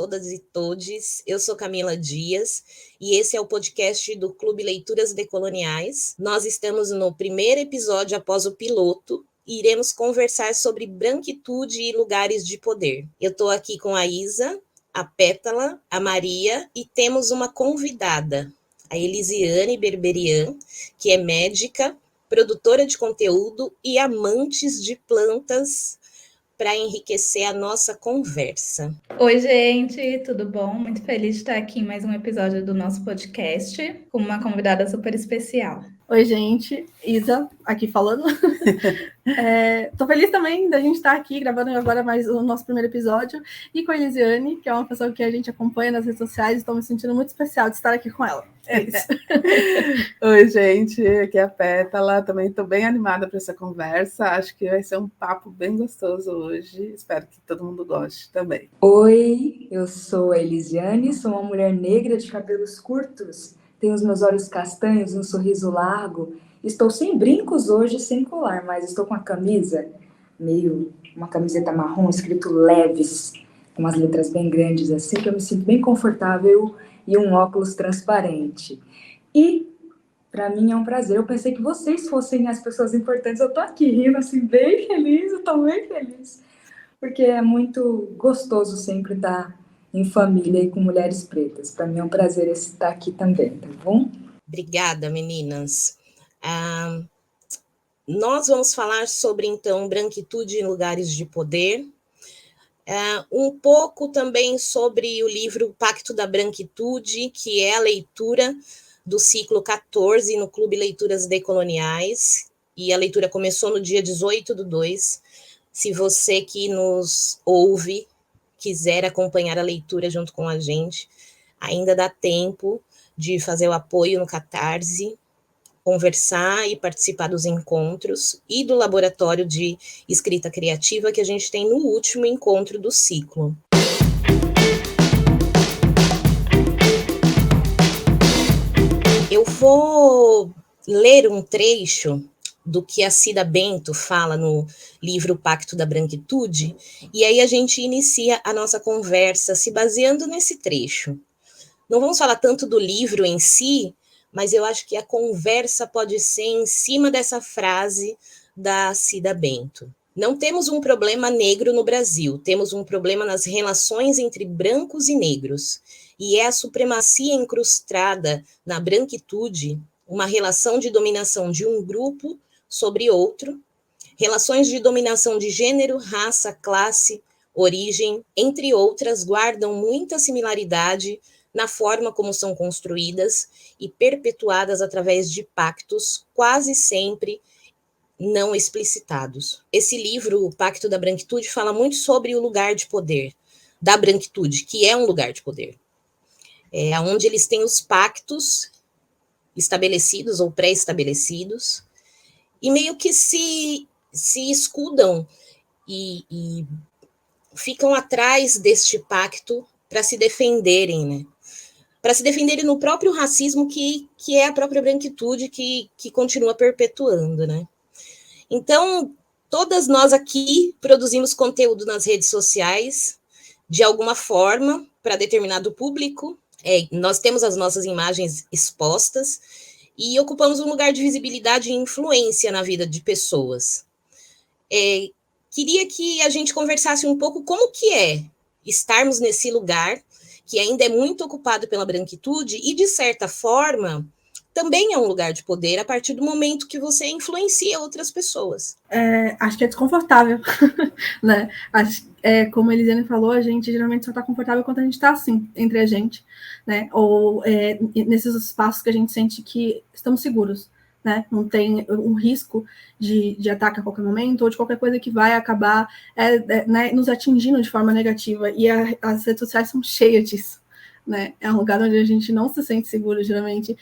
todas e todes. Eu sou Camila Dias e esse é o podcast do Clube Leituras Decoloniais. Nós estamos no primeiro episódio após o piloto e iremos conversar sobre branquitude e lugares de poder. Eu estou aqui com a Isa, a Pétala, a Maria e temos uma convidada, a Elisiane Berberian, que é médica, produtora de conteúdo e amantes de plantas para enriquecer a nossa conversa. Oi, gente, tudo bom? Muito feliz de estar aqui em mais um episódio do nosso podcast com uma convidada super especial. Oi, gente, Isa aqui falando. Tô feliz também da gente estar aqui gravando agora mais o nosso primeiro episódio e com a Elisiane, que é uma pessoa que a gente acompanha nas redes sociais. Estou me sentindo muito especial de estar aqui com ela. É isso. Oi, gente, aqui é a Pétala. Também estou bem animada para essa conversa. Acho que vai ser um papo bem gostoso hoje. Espero que todo mundo goste também. Oi, eu sou a Elisiane, sou uma mulher negra de cabelos curtos. Tenho os meus olhos castanhos, um sorriso largo. Estou sem brincos hoje, sem colar, mas estou com a camisa, uma camiseta marrom, escrito Leves, com umas letras bem grandes assim, que eu me sinto bem confortável, e um óculos transparente. E, para mim, é um prazer. Eu pensei que vocês fossem as pessoas importantes. Eu estou aqui rindo, assim, bem feliz, eu estou bem feliz. Porque é muito gostoso sempre estar em família e com mulheres pretas. Para mim é um prazer estar aqui também, tá bom? Obrigada, meninas. Nós vamos falar sobre, então, branquitude em lugares de poder. Um pouco também sobre o livro Pacto da Branquitude, que é a leitura do ciclo 14 no Clube Leituras Decoloniais. E a leitura começou no dia 18/2. Se você que nos ouve quiser acompanhar a leitura junto com a gente, ainda dá tempo de fazer o apoio no Catarse, conversar e participar dos encontros e do laboratório de escrita criativa que a gente tem no último encontro do ciclo. Eu vou ler um trecho do que a Cida Bento fala no livro Pacto da Branquitude, e aí a gente inicia a nossa conversa se baseando nesse trecho. Não vamos falar tanto do livro em si, mas eu acho que a conversa pode ser em cima dessa frase da Cida Bento. Não temos um problema negro no Brasil, temos um problema nas relações entre brancos e negros, e é a supremacia incrustada na branquitude, uma relação de dominação de um grupo sobre outro, relações de dominação de gênero, raça, classe, origem, entre outras, guardam muita similaridade na forma como são construídas e perpetuadas através de pactos quase sempre não explicitados. Esse livro, O Pacto da Branquitude, fala muito sobre o lugar de poder da branquitude, que é um lugar de poder. Onde eles têm os pactos estabelecidos ou pré-estabelecidos, e meio que se escudam e ficam atrás deste pacto para se defenderem, né? Para se defenderem no próprio racismo que é a própria branquitude que continua perpetuando, né? Então, todas nós aqui produzimos conteúdo nas redes sociais, de alguma forma, para determinado público. Nós temos as nossas imagens expostas, e ocupamos um lugar de visibilidade e influência na vida de pessoas. Queria que a gente conversasse um pouco como que é estarmos nesse lugar, que ainda é muito ocupado pela branquitude, e, de certa forma, também é um lugar de poder a partir do momento que você influencia outras pessoas. Acho que é desconfortável, né? Como a Elisiane falou, a gente geralmente só está confortável quando a gente está assim, entre a gente, né? Ou nesses espaços que a gente sente que estamos seguros, né? Não tem um risco de ataque a qualquer momento, ou de qualquer coisa que vai acabar né, nos atingindo de forma negativa. E as redes sociais são cheias disso. Né? É um lugar onde a gente não se sente seguro, geralmente,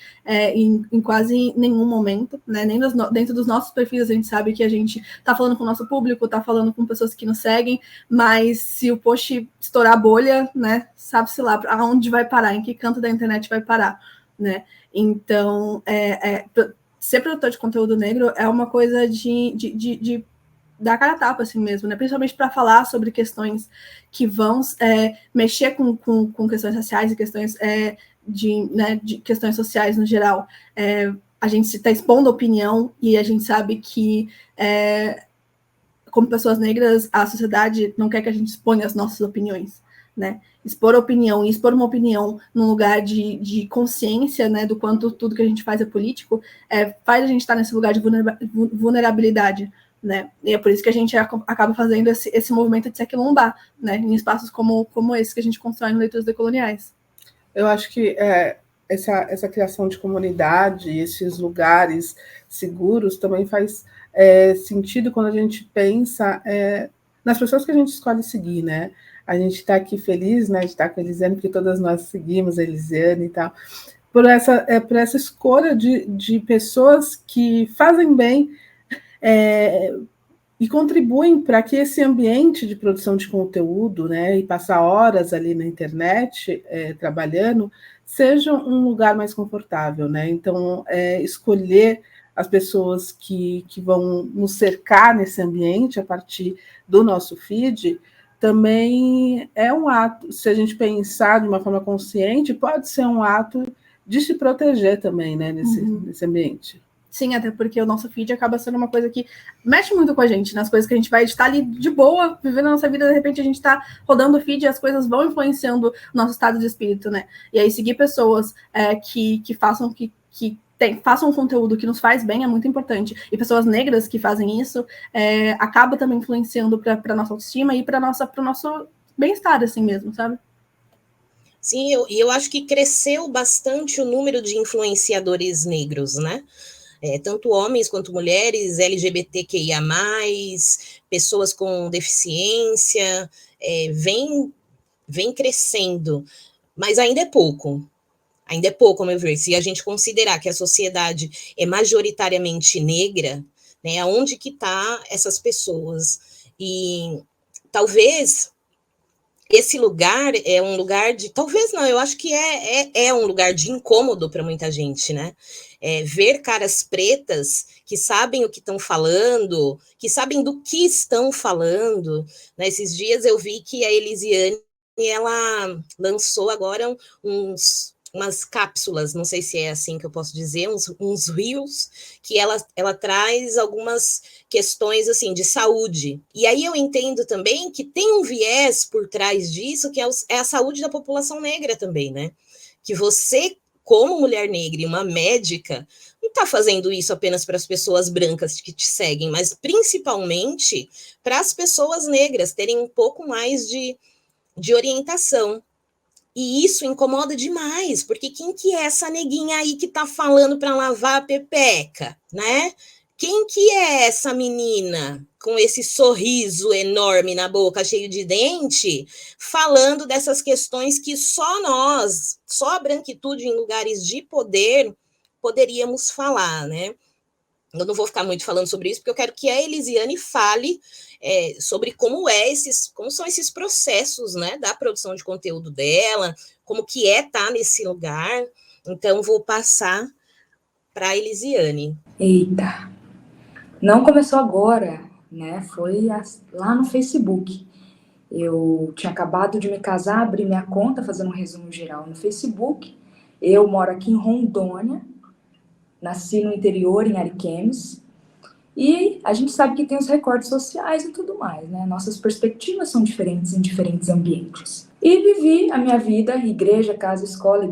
em quase nenhum momento, né? Nem dentro dos nossos perfis a gente sabe que a gente está falando com o nosso público, está falando com pessoas que nos seguem, mas se o post estourar a bolha, né? Sabe-se lá aonde vai parar, em que canto da internet vai parar, né? Então, ser produtor de conteúdo negro é uma coisa de dar a cara a tapa assim mesmo, né? Principalmente para falar sobre questões que vão mexer com questões raciais e questões de questões sociais no geral. A gente está expondo opinião e a gente sabe que, como pessoas negras, a sociedade não quer que a gente exponha as nossas opiniões, né? Expor opinião e expor uma opinião num lugar de consciência, né, do quanto tudo que a gente faz é político, faz a gente estar nesse lugar de vulnerabilidade, né? E é por isso que a gente acaba fazendo esse movimento de se aquilombar, né, em espaços como esse que a gente constrói no Leituras Decoloniais. Eu acho que essa criação de comunidade, esses lugares seguros também faz sentido quando a gente pensa nas pessoas que a gente escolhe seguir, né? A gente está aqui feliz, né, de estar com a Elisiane, porque todas nós seguimos a Elisiane e tal, por essa escolha de pessoas que fazem bem e contribuem para que esse ambiente de produção de conteúdo, né, e passar horas ali na internet trabalhando, seja um lugar mais confortável, né? Então, escolher as pessoas que vão nos cercar nesse ambiente a partir do nosso feed também é um ato, se a gente pensar de uma forma consciente, pode ser um ato de se proteger também, né, nesse ambiente. Sim, até porque o nosso feed acaba sendo uma coisa que mexe muito com a gente, nas coisas que a gente vai editar ali de boa, vivendo a nossa vida, de repente a gente tá rodando o feed e as coisas vão influenciando o nosso estado de espírito, né? E aí seguir pessoas que façam façam um conteúdo que nos faz bem é muito importante. E pessoas negras que fazem isso acaba também influenciando para nossa autoestima e para o nosso bem-estar, assim mesmo, sabe? Sim, eu acho que cresceu bastante o número de influenciadores negros, né? Tanto homens quanto mulheres, LGBTQIA+, pessoas com deficiência, vem crescendo, mas ainda é pouco. Ainda é pouco, ao meu ver. Se a gente considerar que a sociedade é majoritariamente negra, né, aonde que tá essas pessoas? E talvez esse lugar é um lugar de... Talvez não, eu acho que é um lugar de incômodo para muita gente, né? Ver caras pretas que sabem o que estão falando, que sabem do que estão falando. Né? Esses dias eu vi que a Elisiane, ela lançou agora umas cápsulas, não sei se é assim que eu posso dizer, uns reels, que ela traz algumas questões assim de saúde. E aí eu entendo também que tem um viés por trás disso, que é a saúde da população negra também, né? Que você, como mulher negra e uma médica, não está fazendo isso apenas para as pessoas brancas que te seguem, mas principalmente para as pessoas negras terem um pouco mais de orientação. E isso incomoda demais, porque quem que é essa neguinha aí que tá falando para lavar a pepeca, né? Quem que é essa menina com esse sorriso enorme na boca, cheio de dente, falando dessas questões que só nós, só a branquitude em lugares de poder, poderíamos falar, né? Eu não vou ficar muito falando sobre isso, porque eu quero que a Elisiane fale sobre como são esses processos, né, da produção de conteúdo dela, como que estar nesse lugar. Então, vou passar para a Elisiane. Eita, não começou agora, né? Foi lá no Facebook. Eu tinha acabado de me casar, abri minha conta, fazendo um resumo geral no Facebook. Eu moro aqui em Rondônia, nasci no interior, em Ariquemes, e a gente sabe que tem os recortes sociais e tudo mais, né? Nossas perspectivas são diferentes em diferentes ambientes. E vivi a minha vida, igreja, casa, escola,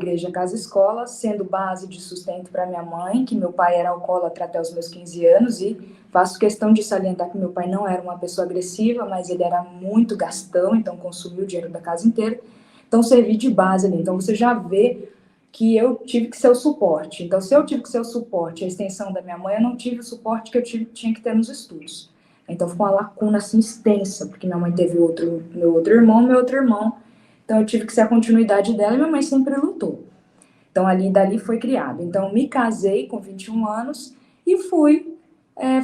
sendo base de sustento para minha mãe, que meu pai era alcoólatra até os meus 15 anos, e faço questão de salientar que meu pai não era uma pessoa agressiva, mas ele era muito gastão, então consumiu o dinheiro da casa inteira. Então servi de base ali. Então você já vê que eu tive que ser o suporte. Então, se eu tive que ser o suporte, a extensão da minha mãe, eu não tive o suporte que eu tinha que ter nos estudos. Então, ficou uma lacuna assim extensa, porque minha mãe teve meu outro irmão. Então, eu tive que ser a continuidade dela e minha mãe sempre lutou. Então, dali foi criado. Então, me casei com 21 anos e fui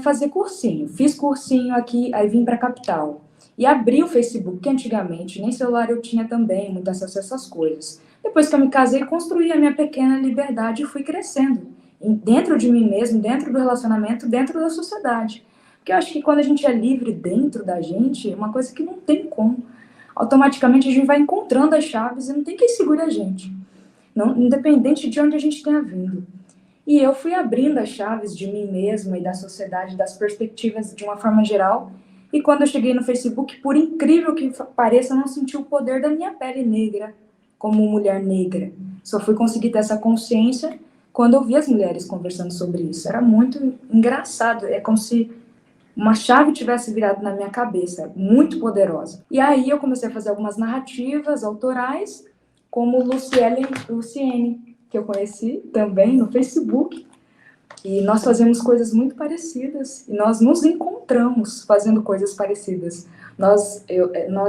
fazer cursinho. Fiz cursinho aqui, aí vim para a capital. E abri o Facebook, que antigamente nem celular eu tinha também, muito acesso a essas coisas. Depois que eu me casei, construí a minha pequena liberdade e fui crescendo. Dentro de mim mesmo, dentro do relacionamento, dentro da sociedade. Porque eu acho que quando a gente é livre dentro da gente, é uma coisa que não tem como. Automaticamente a gente vai encontrando as chaves e não tem quem segure a gente. Não, independente de onde a gente tenha vindo. E eu fui abrindo as chaves de mim mesma e da sociedade, das perspectivas de uma forma geral. E quando eu cheguei no Facebook, por incrível que pareça, eu não senti o poder da minha pele negra como mulher negra. Só fui conseguir ter essa consciência quando eu vi as mulheres conversando sobre isso. Era muito engraçado. É como se uma chave tivesse virado na minha cabeça, muito poderosa. E aí eu comecei a fazer algumas narrativas autorais, como Luciene, que eu conheci também no Facebook. E nós fazemos coisas muito parecidas. E nós nos encontramos fazendo coisas parecidas. Nós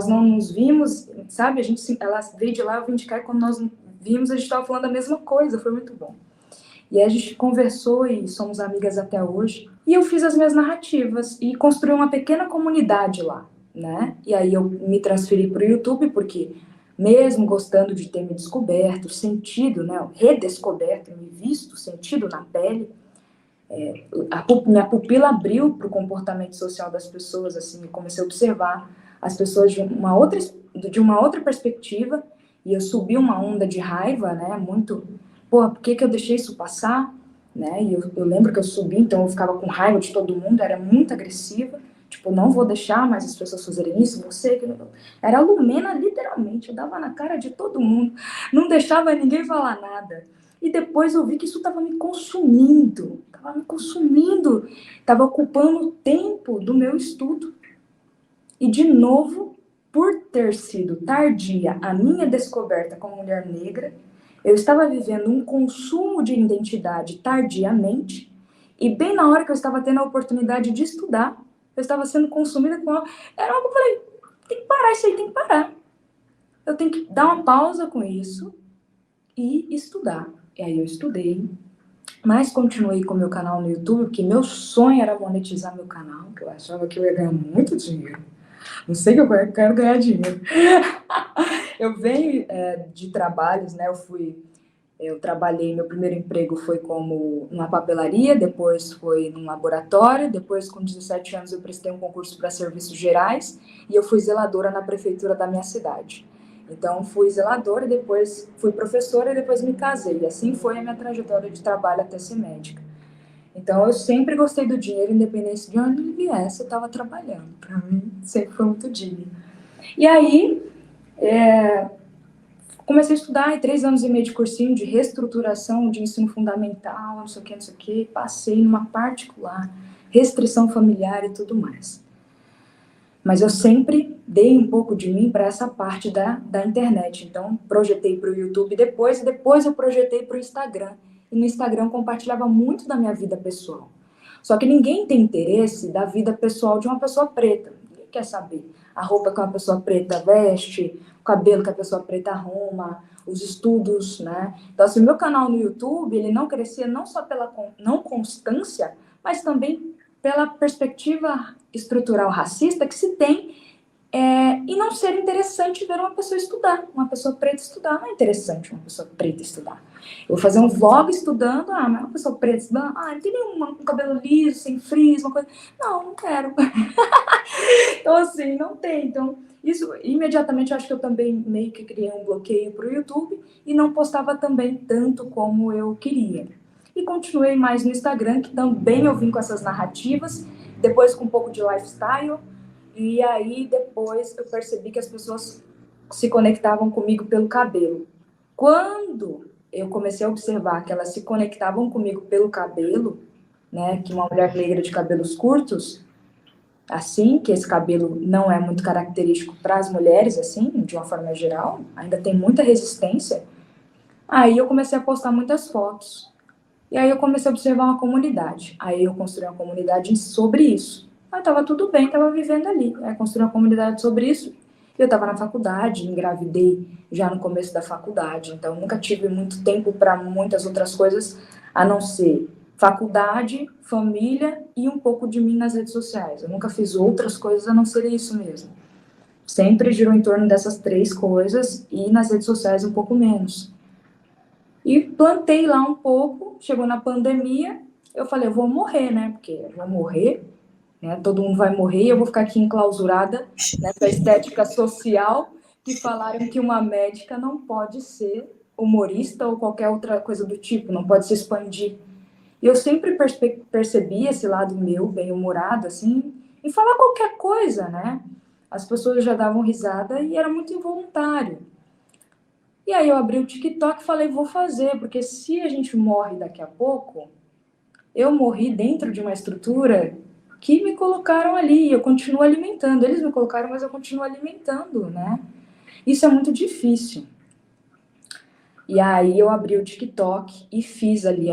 não nos vimos, sabe? Ela veio de lá, eu vim de cá, e quando nós vimos, a gente estava falando a mesma coisa. Foi muito bom. E aí a gente conversou e somos amigas até hoje. E eu fiz as minhas narrativas e construí uma pequena comunidade lá, né? E aí eu me transferi para o YouTube, porque mesmo gostando de ter me descoberto, sentido, né? Redescoberto, me visto, sentido na pele, minha pupila abriu para o comportamento social das pessoas, assim, eu comecei a observar as pessoas de uma outra perspectiva, e eu subi uma onda de raiva, né? Muito... Pô, por que eu deixei isso passar? Né? E eu lembro que eu subi, então eu ficava com raiva de todo mundo, era muito agressiva, tipo, não vou deixar mais as pessoas fazerem isso, você... Era a Lumena, literalmente, eu dava na cara de todo mundo, não deixava ninguém falar nada. E depois eu vi que isso estava me consumindo, estava ocupando o tempo do meu estudo. E, de novo, por ter sido tardia a minha descoberta como mulher negra, eu estava vivendo um consumo de identidade tardiamente, e bem na hora que eu estava tendo a oportunidade de estudar, eu estava sendo consumida com algo. Era algo que eu falei, tem que parar isso aí, tem que parar. Eu tenho que dar uma pausa com isso e estudar. E aí eu estudei, mas continuei com o meu canal no YouTube, porque meu sonho era monetizar meu canal, que eu achava que eu ia ganhar muito dinheiro. Não sei que eu quero ganhar dinheiro. Eu venho de trabalhos, né? Eu trabalhei, meu primeiro emprego foi como numa papelaria, depois foi num laboratório, depois com 17 anos eu prestei um concurso para serviços gerais e eu fui zeladora na prefeitura da minha cidade. Então fui zeladora, depois fui professora e depois me casei. E assim foi a minha trajetória de trabalho até ser médica. Então eu sempre gostei do dinheiro, independente de onde ele viesse, eu estava trabalhando. Para mim sempre foi muito digno. E aí comecei a estudar, 3 anos e meio de cursinho de reestruturação de ensino fundamental, não sei o que, passei numa particular, restrição familiar e tudo mais. Mas eu sempre dei um pouco de mim para essa parte da internet. Então, projetei para o YouTube depois eu projetei para o Instagram. E no Instagram eu compartilhava muito da minha vida pessoal. Só que ninguém tem interesse da vida pessoal de uma pessoa preta. Ninguém quer saber a roupa que uma pessoa preta veste, o cabelo que a pessoa preta arruma, os estudos, né? Então, assim, o meu canal no YouTube, ele não crescia não só pela não constância, mas também pela perspectiva estrutural racista que se tem e não ser interessante ver uma pessoa estudar, uma pessoa preta estudar. Não é interessante uma pessoa preta estudar. Eu vou fazer um vlog estudando, mas uma pessoa preta estudando, não tem um cabelo liso, sem frizz, uma coisa... Não quero. Então, assim, não tem. Então, isso, imediatamente, eu acho que eu também meio que criei um bloqueio para o YouTube e não postava também tanto como eu queria. E continuei mais no Instagram, que também eu vim com essas narrativas, depois com um pouco de lifestyle, e aí depois eu percebi que as pessoas se conectavam comigo pelo cabelo. Quando eu comecei a observar que elas se conectavam comigo pelo cabelo, né, que uma mulher negra de cabelos curtos, assim, que esse cabelo não é muito característico para as mulheres, assim, de uma forma geral, ainda tem muita resistência, aí eu comecei a postar muitas fotos. E aí eu comecei a observar uma comunidade. Aí eu construí uma comunidade sobre isso. Aí estava tudo bem, estava vivendo ali. Aí construí uma comunidade sobre isso. Eu estava na faculdade, engravidei já no começo da faculdade. Então nunca tive muito tempo para muitas outras coisas, a não ser faculdade, família e um pouco de mim nas redes sociais. Eu nunca fiz outras coisas a não ser isso mesmo. Sempre girou em torno dessas 3 coisas e nas redes sociais um pouco menos. E plantei lá um pouco, chegou na pandemia, eu falei, eu vou morrer, né? Porque eu vou morrer, né? Todo mundo vai morrer e eu vou ficar aqui enclausurada nessa estética social que falaram que uma médica não pode ser humorista ou qualquer outra coisa do tipo, não pode se expandir. E eu sempre percebi esse lado meu, bem-humorado, assim, em falar qualquer coisa, né? As pessoas já davam risada e era muito involuntário. E aí eu abri o TikTok e falei, vou fazer, porque se a gente morre daqui a pouco, eu morri dentro de uma estrutura que me colocaram ali, eu continuo alimentando. Eles me colocaram, mas eu continuo alimentando, né? Isso é muito difícil. E aí eu abri o TikTok e fiz ali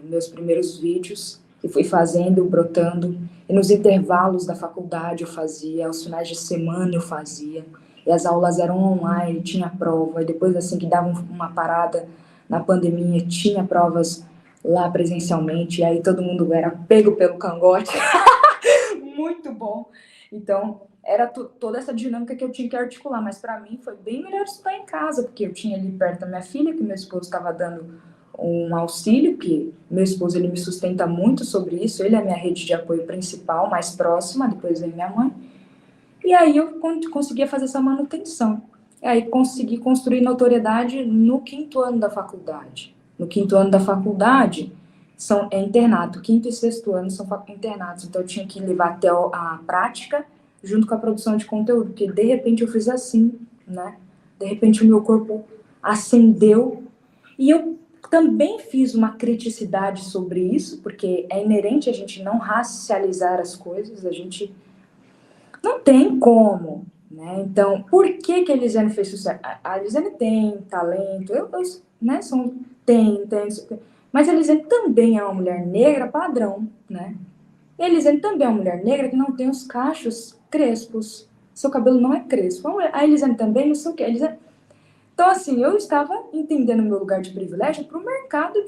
meus primeiros vídeos, e fui fazendo, brotando. E nos intervalos da faculdade eu fazia, aos finais de semana eu fazia. E as aulas eram online, tinha prova. E depois, assim, que dava uma parada na pandemia, tinha provas lá presencialmente. E aí todo mundo era pego pelo cangote. Muito bom. Então, era toda essa dinâmica que eu tinha que articular. Mas para mim foi bem melhor estudar em casa, porque eu tinha ali perto da minha filha, que meu esposo estava dando um auxílio, que meu esposo ele me sustenta muito sobre isso. Ele é a minha rede de apoio principal, mais próxima, depois vem minha mãe. E aí eu conseguia fazer essa manutenção. E aí consegui construir notoriedade no 5º ano da faculdade. No 5º ano da faculdade é internato, 5º e 6º ano são internatos. Então eu tinha que levar até a prática junto com a produção de conteúdo, porque de repente eu fiz assim, né? De repente o meu corpo acendeu. E eu também fiz uma criticidade sobre isso, porque é inerente a gente não racializar as coisas, a gente não tem como, né? Então, por que a Elisiane fez sucesso? A Elisiane tem talento, né? Tem, mas a Elisiane também é uma mulher negra padrão, né? E a Elisiane também é uma mulher negra que não tem os cachos crespos. Seu cabelo não é crespo. A Elisiane também, não sei o quê. Então, assim, eu estava entendendo o meu lugar de privilégio para o mercado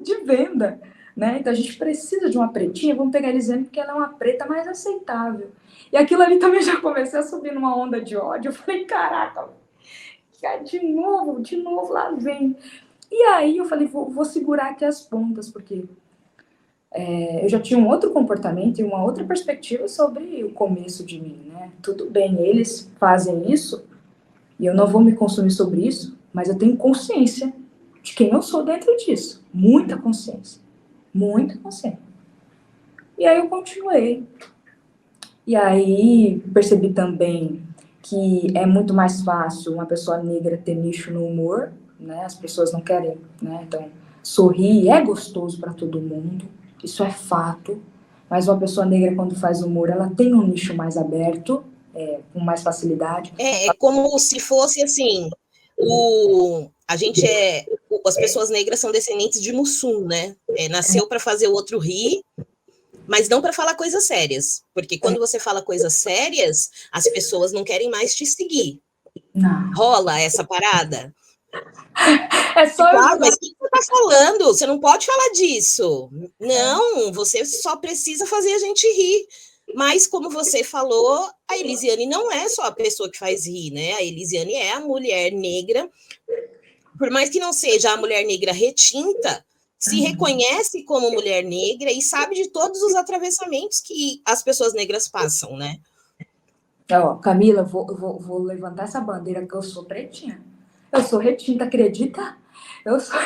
de venda, né? Então, a gente precisa de uma pretinha, vamos pegar a Elisiane porque ela é uma preta mais aceitável. E aquilo ali também já comecei a subir numa onda de ódio. Eu falei, caraca, de novo, lá vem. E aí eu falei, vou segurar aqui as pontas, porque eu já tinha um outro comportamento e uma outra perspectiva sobre o começo de mim, né? Tudo bem, eles fazem isso, e eu não vou me consumir sobre isso, mas eu tenho consciência de quem eu sou dentro disso. Muita consciência. Muita consciência. E aí eu continuei. E aí percebi também que é muito mais fácil uma pessoa negra ter nicho no humor, né? As pessoas não querem, né? Então, sorrir é gostoso para todo mundo, isso é fato. Mas uma pessoa negra, quando faz humor, ela tem um nicho mais aberto, com mais facilidade. É como se fosse assim, as pessoas negras são descendentes de Mussum, né? Nasceu para fazer o outro rir, mas não para falar coisas sérias, porque quando você fala coisas sérias, as pessoas não querem mais te seguir. Não. Rola essa parada? É só mas o que você está falando? Você não pode falar disso. Não, você só precisa fazer a gente rir. Mas, como você falou, a Elisiane não é só a pessoa que faz rir, né? A Elisiane é a mulher negra. Por mais que não seja a mulher negra retinta, se reconhece como mulher negra e sabe de todos os atravessamentos que as pessoas negras passam, né? Camila, vou levantar essa bandeira que eu sou pretinha. Eu sou retinta, acredita? Eu sou...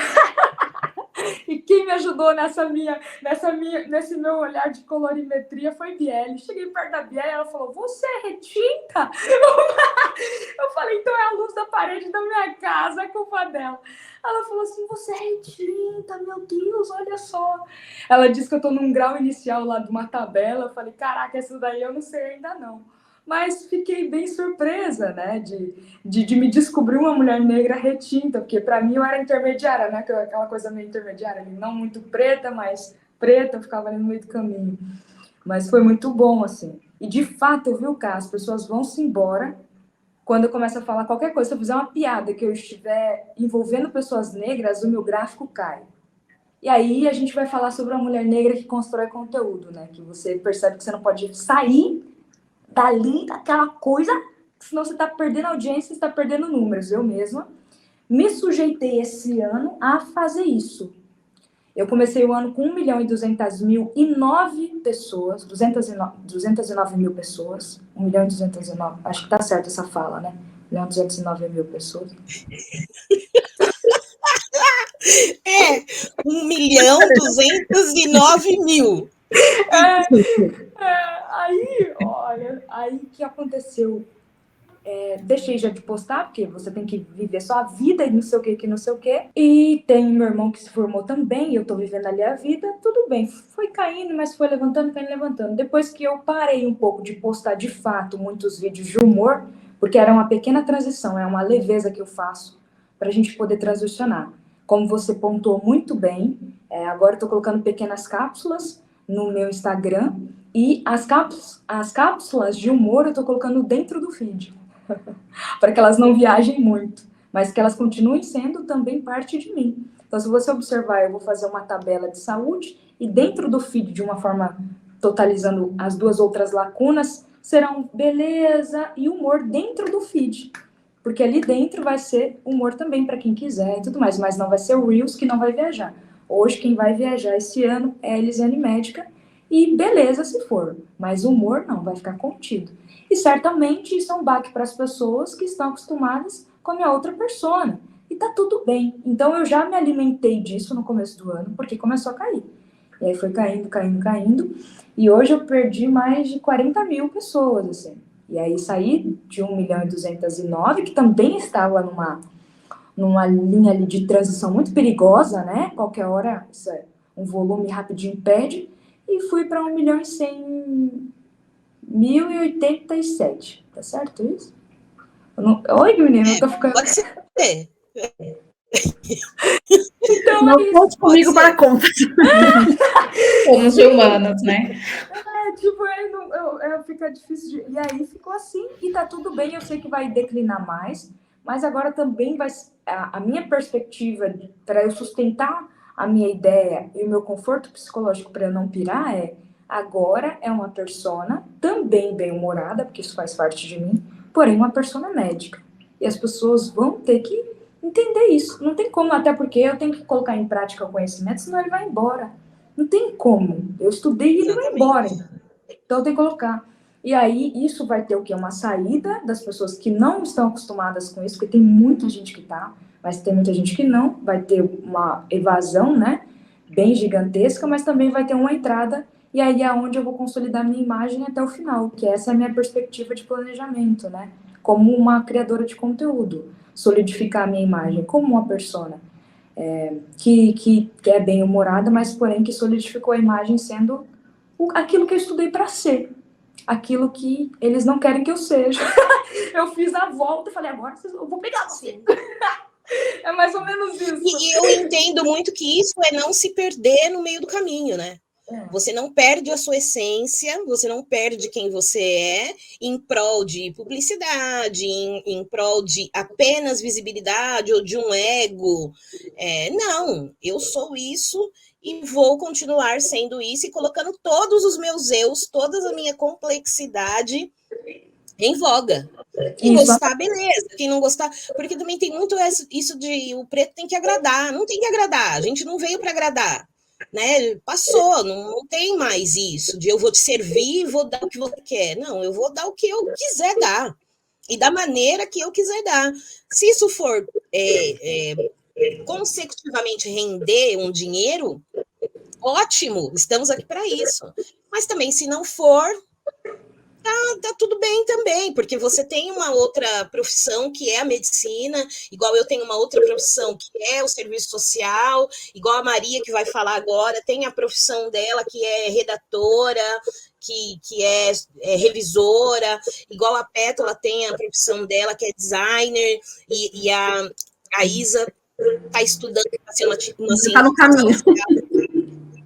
E quem me ajudou nesse meu olhar de colorimetria foi Biele. Cheguei perto da Biele e ela falou, você é retinta? Eu falei, então é a luz da parede da minha casa, é culpa dela. Ela falou assim, você é retinta, meu Deus, olha só. Ela disse que eu tô num grau inicial lá de uma tabela. Eu falei, caraca, isso daí eu não sei ainda não. Mas fiquei bem surpresa, né, de me descobrir uma mulher negra retinta, porque para mim eu era intermediária, né, aquela coisa meio intermediária, não muito preta, mas preta, eu ficava ali no meio do caminho. Mas foi muito bom, assim. E de fato, viu, Cá, as pessoas vão se embora quando eu começo a falar qualquer coisa. Se eu fizer uma piada que eu estiver envolvendo pessoas negras, o meu gráfico cai. E aí a gente vai falar sobre uma mulher negra que constrói conteúdo, né, que você percebe que você não pode sair dali, daquela coisa, senão você está perdendo audiência, você está perdendo números. Eu mesma me sujeitei esse ano a fazer isso. Eu comecei o ano com 1.200.009 pessoas, 209 mil pessoas, 1.209, acho que tá certo essa fala, né? 1.209.000 pessoas. 1.209.000. Aí, olha, aí o que aconteceu? Deixei já de postar, porque você tem que viver só a vida e não sei o que não sei o que. E tem meu irmão que se formou também, eu tô vivendo ali a vida, tudo bem. Foi caindo, mas foi levantando, caindo, levantando. Depois que eu parei um pouco de postar de fato muitos vídeos de humor, porque era uma pequena transição, é uma leveza que eu faço pra gente poder transicionar. Como você pontuou muito bem, agora eu tô colocando pequenas cápsulas no meu Instagram, e as cápsulas de humor eu tô colocando dentro do feed. Para que elas não viajem muito, mas que elas continuem sendo também parte de mim. Então, se você observar, eu vou fazer uma tabela de saúde e dentro do feed, de uma forma totalizando as duas outras lacunas, serão beleza e humor dentro do feed. Porque ali dentro vai ser humor também para quem quiser e tudo mais, mas não vai ser o Reels que não vai viajar. Hoje, quem vai viajar esse ano é a Elisiane Médica, e beleza se for, mas o humor não, vai ficar contido. E certamente isso é um baque para as pessoas que estão acostumadas com a minha outra persona. E tá tudo bem. Então eu já me alimentei disso no começo do ano, porque começou a cair. E aí foi caindo, caindo, caindo. E hoje eu perdi mais de 40 mil pessoas, assim. E aí saí de 1.209.000, que também estava numa linha ali de transição muito perigosa, né? Qualquer hora, isso é um volume rapidinho pede. E fui para 1.100.087. Tá certo isso? Oi, menina, eu tô ficando... Pode ser. Então, não conte comigo para conta. Somos de humanos, né? Fica difícil de... E aí ficou assim, e tá tudo bem, eu sei que vai declinar mais, mas agora também vai... A minha perspectiva para eu sustentar a minha ideia e o meu conforto psicológico para eu não pirar agora é uma persona também bem-humorada, porque isso faz parte de mim, porém uma persona médica. E as pessoas vão ter que entender isso. Não tem como, até porque eu tenho que colocar em prática o conhecimento, senão ele vai embora. Não tem como. Eu estudei e ele vai embora. Então eu tenho que colocar. E aí isso vai ter o quê? Uma saída das pessoas que não estão acostumadas com isso, porque tem muita gente que tá, mas tem muita gente que não. Vai ter uma evasão, né? Bem gigantesca, mas também vai ter uma entrada. E aí é onde eu vou consolidar minha imagem até o final, que essa é a minha perspectiva de planejamento, né? Como uma criadora de conteúdo. Solidificar a minha imagem como uma persona que é bem-humorada, mas porém que solidificou a imagem sendo aquilo que eu estudei para ser. Aquilo que eles não querem que eu seja. Eu fiz a volta e falei, agora eu vou pegar você. É mais ou menos isso. E eu entendo muito que isso é não se perder no meio do caminho, né? Você não perde a sua essência, você não perde quem você é em prol de publicidade, em prol de apenas visibilidade ou de um ego. Não, eu sou isso e vou continuar sendo isso e colocando todos os meus eus, toda a minha complexidade em voga. Quem gostar, beleza. Quem não gostar, porque também tem muito isso de o preto tem que agradar. Não tem que agradar, a gente não veio para agradar. Né? Passou, não tem mais isso de eu vou te servir e vou dar o que você quer. Não, eu vou dar o que eu quiser dar e da maneira que eu quiser dar. Se isso for consecutivamente render um dinheiro, ótimo, estamos aqui para isso. Mas também, se não for, tá tudo bem também, porque você tem uma outra profissão que é a medicina, igual eu tenho uma outra profissão que é o serviço social, igual a Maria que vai falar agora, tem a profissão dela que é redatora, que é revisora, igual a Pétala tem a profissão dela que é designer, e a Isa está estudando para ser uma cientista no caminho. social.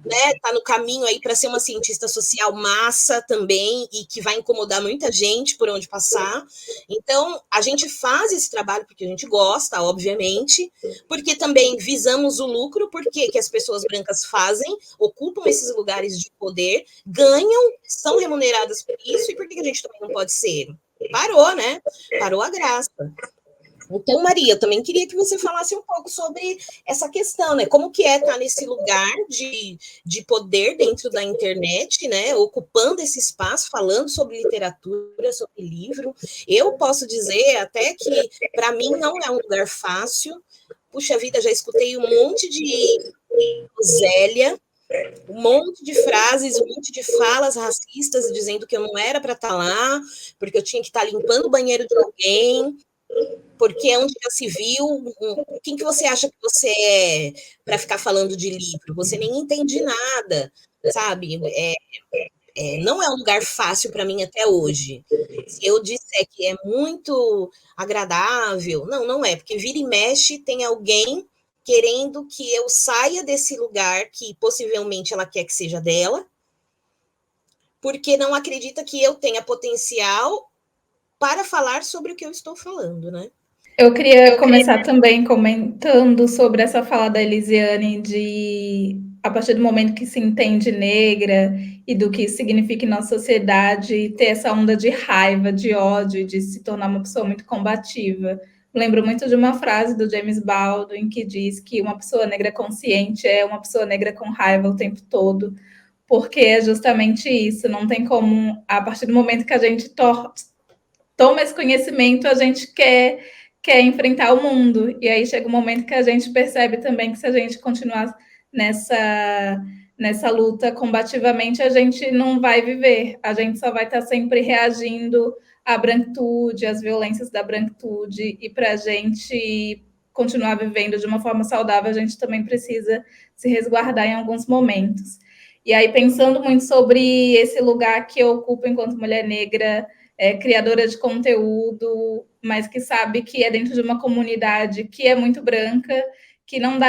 Né, tá no caminho aí para ser uma cientista social massa também e que vai incomodar muita gente por onde passar. Então, a gente faz esse trabalho porque a gente gosta, obviamente, porque também visamos o lucro, porque que as pessoas brancas fazem, ocupam esses lugares de poder, ganham, são remuneradas por isso, e por que a gente também não pode ser? Parou, né? Parou a graça. Então, Maria, eu também queria que você falasse um pouco sobre essa questão, né? Como que é estar nesse lugar de poder dentro da internet, né? Ocupando esse espaço, falando sobre literatura, sobre livro. Eu posso dizer até que, para mim, não é um lugar fácil. Puxa vida, já escutei um monte de groselha, um monte de frases, um monte de falas racistas dizendo que eu não era para estar lá, porque eu tinha que estar limpando o banheiro de alguém, porque é onde já se viu. Quem que você acha que você é para ficar falando de livro? Você nem entende nada, sabe? Não é um lugar fácil para mim até hoje. Se eu disser que é muito agradável, não é, porque vira e mexe tem alguém querendo que eu saia desse lugar que possivelmente ela quer que seja dela, porque não acredita que eu tenha potencial para falar sobre o que eu estou falando, né? Eu queria começar também comentando sobre essa fala da Elisiane de, a partir do momento que se entende negra e do que isso significa em nossa sociedade, ter essa onda de raiva, de ódio, de se tornar uma pessoa muito combativa. Lembro muito de uma frase do James Baldwin que diz que uma pessoa negra consciente é uma pessoa negra com raiva o tempo todo, porque é justamente isso, não tem como, a partir do momento que a gente toma esse conhecimento, a gente quer enfrentar o mundo. E aí chega um momento que a gente percebe também que se a gente continuar nessa luta combativamente, a gente não vai viver. A gente só vai estar sempre reagindo à branquitude, às violências da branquitude. E para a gente continuar vivendo de uma forma saudável, a gente também precisa se resguardar em alguns momentos. E aí, pensando muito sobre esse lugar que eu ocupo enquanto mulher negra, criadora de conteúdo, mas que sabe que é dentro de uma comunidade que é muito branca, que não dá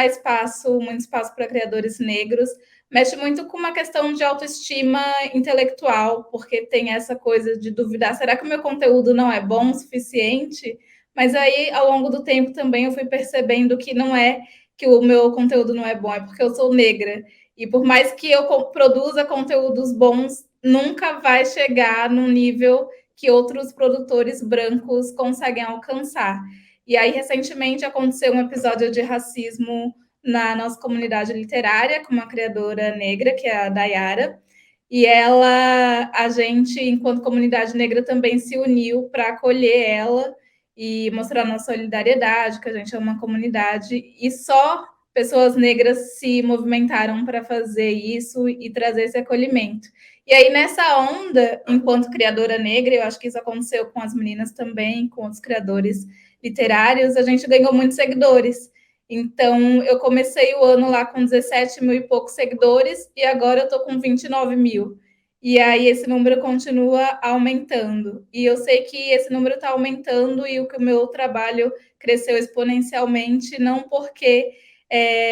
muito espaço para criadores negros, mexe muito com uma questão de autoestima intelectual, porque tem essa coisa de duvidar, será que o meu conteúdo não é bom o suficiente? Mas aí, ao longo do tempo, também eu fui percebendo que não é que o meu conteúdo não é bom, é porque eu sou negra. E por mais que eu produza conteúdos bons, nunca vai chegar num nível que outros produtores brancos conseguem alcançar. E aí, recentemente, aconteceu um episódio de racismo na nossa comunidade literária, com uma criadora negra, que é a Dayara, e a gente, enquanto comunidade negra, também se uniu para acolher ela e mostrar nossa solidariedade, que a gente é uma comunidade, e só pessoas negras se movimentaram para fazer isso e trazer esse acolhimento. E aí, nessa onda, enquanto criadora negra, eu acho que isso aconteceu com as meninas também, com outros criadores literários, a gente ganhou muitos seguidores. Então, eu comecei o ano lá com 17 mil e poucos seguidores, e agora eu estou com 29 mil. E aí, esse número continua aumentando. E eu sei que esse número está aumentando e o meu trabalho cresceu exponencialmente, não porque